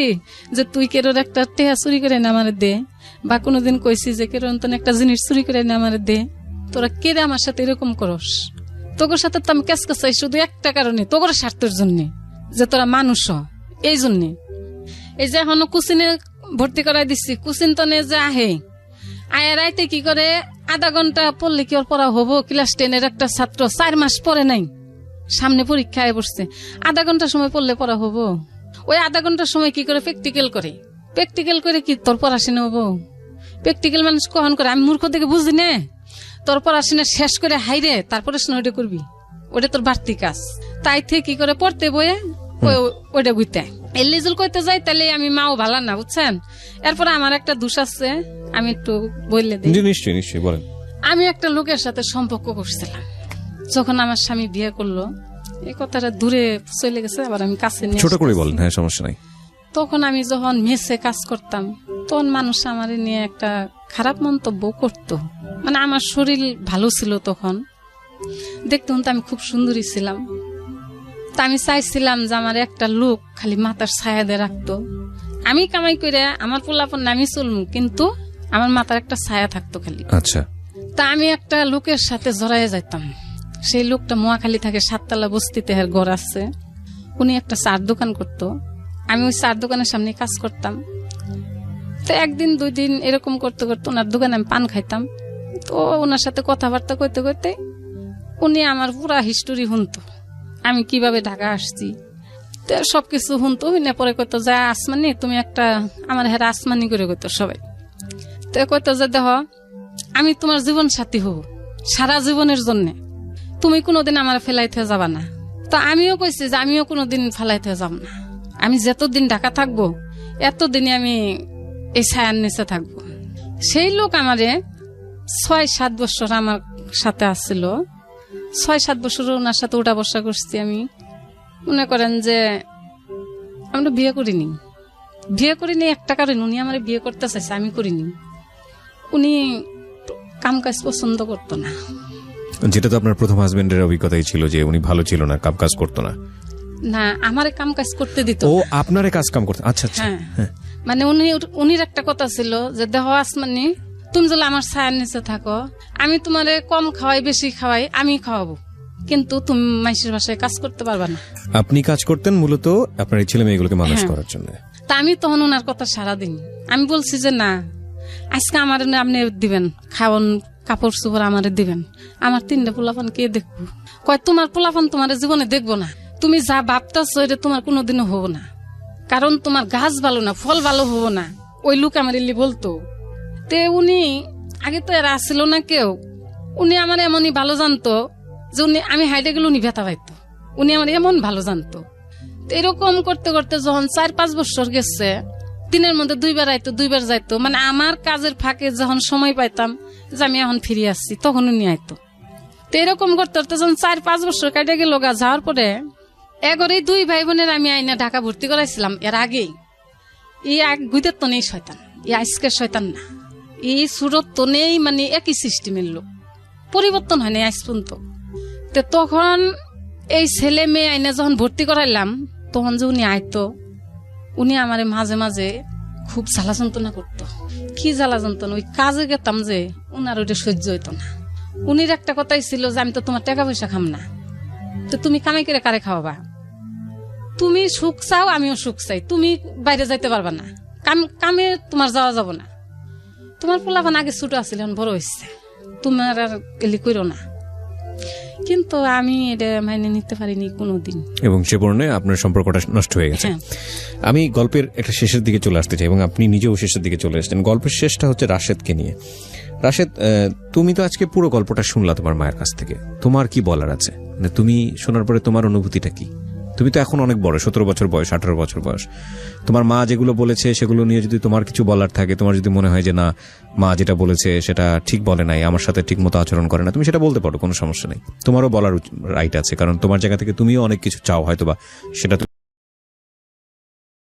যে তুই কেরোর একটা টেহা চুরি করে না আমার দে, বা কোনোদিন কইছি যে কেরোর একটা জিনিস চুরি করে না আমার দে। তোরা কেড়ে আমার সাথে এরকম করস? তোর সাথে তো আমি কেস চাই শুধু একটা কারণে, তোর স্বার্থের জন্য, যে তোরা মানুষ এই জন্যে। এই যে এখনো কুচিনে ভর্তি করাই দিচ্ছি, কুচিন তনে যে আহে আয়া রাইতে কি করে আধা ঘন্টা পড়লে কি ওর পড়া হবো? ক্লাস 10-এর একটা ছাত্র 4 মাস পরে নাই, সামনে পরীক্ষায় বসছে, আধা ঘন্টা সময় পড়লে পড়া হবো? ওই আধা ঘন্টার সময় কি করে প্র্যাকটিক্যাল করে, প্র্যাকটিক্যাল করে কি তোর পড়াশোনা হবো? প্র্যাকটিক্যাল মানুষ কখন করে? আমি মূর্খ থেকে বুঝি না। তোর পড়াশোনা শেষ করে হাইরে তারপরে ওটা করবি, ওটা তোর বাড়তি কাজ। তাই থেকে কি করে পড়তে বয়ে ওইটা বুঝতে এলিজুল করতে যাই, তাহলে আমি মাও ভালো না, বুঝছেন? এরপরে আমার একটা দোষ আছে, আমি একটু বললে দিই। নিশ্চয়ই নিশ্চয়ই বলেন। আমি একটা লোকের সাথে সম্পর্ক করছিলাম, যখন আমার স্বামী বিয়ে করলো, এই কথাটা দূরে চলে গেছে, আবার আমি কাছে নিয়ে ছোট করে বলেন। হ্যাঁ, সমস্যা নাই। তখন আমি যখন মেসে কাজ করতাম, তখন মানুষ আমার নিয়ে একটা খারাপ মন্তব্য করতো। মানে আমার শরীর ভালো ছিল তখন, দেখতে তো আমি খুব সুন্দরী ছিলাম। তা আমি চাইছিলাম যে আমার একটা লোক খালি মাথার ছায়া দিয়ে রাখতো, আমি কামাই করে আমার পোলাপন আমি চলমু, কিন্তু আমার মাথার একটা ছায়া থাকতো খালি। আচ্ছা। তা আমি একটা লোকের সাথে জড়াইয়া যাইতাম। সেই লোকটা মোয়াখালী থাকে, 7 তলা বস্তিতে এর ঘর আছে। উনি একটা চার দোকান করতো, আমি ওই চার দোকানের সামনে কাজ করতাম। তো 1 দিন 2 দিন এরকম করতে করতে ওনার দোকানে আমি পান খাইতাম। তো ওনার সাথে কথাবার্তা করতে করতে উনি আমার পুরা হিস্টোরি শুনতো, আমি কিভাবে ঢাকা আসছি, তো সবকিছু শুনতো। শুনে পরে কইতো যে আসমানি তুমি একটা, আমার হেরা আসমানি করে কইতো সবাই। তো কইতো যে দেখ, আমি তোমার জীবন সাথী হব সারা জীবনের জন্য, তুমি কোনোদিন আমার ফেলাইতে যাবা না। তো আমিও কইছি যে আমিও কোনোদিন ফেলাইতে যাব না, আমি যতদিন ঢাকা থাকবো এতদিনই আমি এই ছায়ার নিচে থাকবো। সেই লোক আমারে 6-7 বছর আমার সাথে আসছিল। 6-7 বছর ওনার সাথে উঠা বসা করছি আমি। মনে করেন যে আমরা বিয়ে করিনি একটা কারণ, উনি আমার বিয়ে করতে চাইছে, আমি করিনি। উনি কাম কাজ পছন্দ করতো না। যেটা তো আপনার প্রথম হাজবেন্ডের অভিজ্ঞতাই ছিল যে উনি ভালো ছিল না, কাম কাজ করতো না। না, আমারে কাম কাজ করতে দিত। ও আপনারে কাজ কাম করতে? আচ্ছা আচ্ছা। হ্যাঁ, মানে উনির একটা কথা ছিল যে দেহ আসমানি, তুমি যদি আমার ছায়ার নিচে থাকো, আমি তোমারে কম খাওয়াই বেশি খাওয়াই আমি খাওয়াবো, কিন্তু তুমি মাইশের বাসায় কাজ করতে পারবা না। আপনি কাজ করতেন মূলত আপনার ছেলে মেয়েগুলোকে মানুষ করার জন্য। তা আমি তখন ওনার কথা সারা দিন আমি বলছি যে না, আজকে আমার আপনি দিবেন খাওয়ান, কাপড় চোপড় আমারে দিবেন, আমার 3টা পোলাপান কে দেখবো? কয় তোমার পোলাপান তোমার জীবনে দেখবো না, তুমি যা ভাবতেছো এটা তোমার কোনোদিনও হবো না, কারণ তোমার গাছ ভালো না, ফল ভালো হবো না। ওই লোক আমার এলি বলতো। তে উনি আগে তো এরা আসছিল না কেউ, উনি আমার এমনই ভালো জানতো যে উনি আমি হাইটে গেলে উনি ব্যথা পাইতো, উনি আমার এমন ভালো জানতো। এরকম করতে করতে যখন 4-5 বছর গেছে, দিনের মধ্যে 2 বার আইতো 2 বার যাইতো, মানে আমার কাজের ফাঁকে যখন সময় পাইতাম যে আমি এখন ফিরে আসছি, তখন উনি আইতো। তো এরকম করতে করতে যখন 4-5 বছর কাটে গেল, যাওয়ার পরে এগরেই 2 ভাই বোনের আমি আইনা ঢাকা ভর্তি করাইছিলাম। এর আগেই এই গুইদের তো নেই শয়তান, এই আজকের শয়তান না, এই সুরত তো নেই, মানে একই সিস্টেমের লোক, পরিবর্তন হয় না আজ পর্যন্ত। তো তখন এই ছেলে মেয়ে আইনা যখন ভর্তি করাইলাম, তখন যে উনি আইতো, উনি আমার মাঝে মাঝে খুব জ্বালা যন্ত্রণা করতো। কি জ্বালা যন্ত্রণা, ওই কাজে গেতাম যে উনার ওইটা সহ্য হইতো না। উনির একটা কথাই ছিল যে আমি তো তোমার টাকা পয়সা খাম না, তো তুমি কামাই করে কারে খাওয়াবা? তুমি সুখ চাও, আমিও সুখ চাই, তুমি বাইরে যাইতে পারবা না, কামে তোমার যাওয়া যাব না। তোমার পোলাপান আগে ছোট আছিল, এখন বড় হয়েছে, তোমার আর এলি কইরো না। কিন্তু আমি এটা মাইনে নিতে পারিনি কোনোদিন, এবং সে কারণে আপনার সম্পর্কটা নষ্ট হয়ে গেছে। আমি গল্পের একটা শেষের দিকে চলে আসতে চাই, এবং আপনি নিজেও শেষের দিকে চলে আসছেন। গল্পের শেষটা হচ্ছে রাশেদকে নিয়ে। রাশেদ, তুমি তো আজকে পুরো গল্পটা শুনলা তোমার মায়ের কাছ থেকে, তোমার কি বলার আছে? তুমি শোনার পরে তোমার অনুভূতিটা কি? তুমি তো এখন অনেক বড়, 17 বছর বয়স, 18 বছর বয়স। তোমার মা যেগুলো বলেছে সেগুলো নিয়ে যদি তোমার কিছু বলার থাকে, তোমার যদি মনে হয় যে না মা যেটা বলেছে সেটা ঠিক বলে নাই, আমার সাথে ঠিক মতো আচরণ করে না, তুমি সেটা বলতে পারো, কোনো সমস্যা নেই। তোমারও বলার রাইট আছে, কারণ তোমার জায়গা থেকে তুমিও অনেক কিছু চাও হয়তো, বা সেটা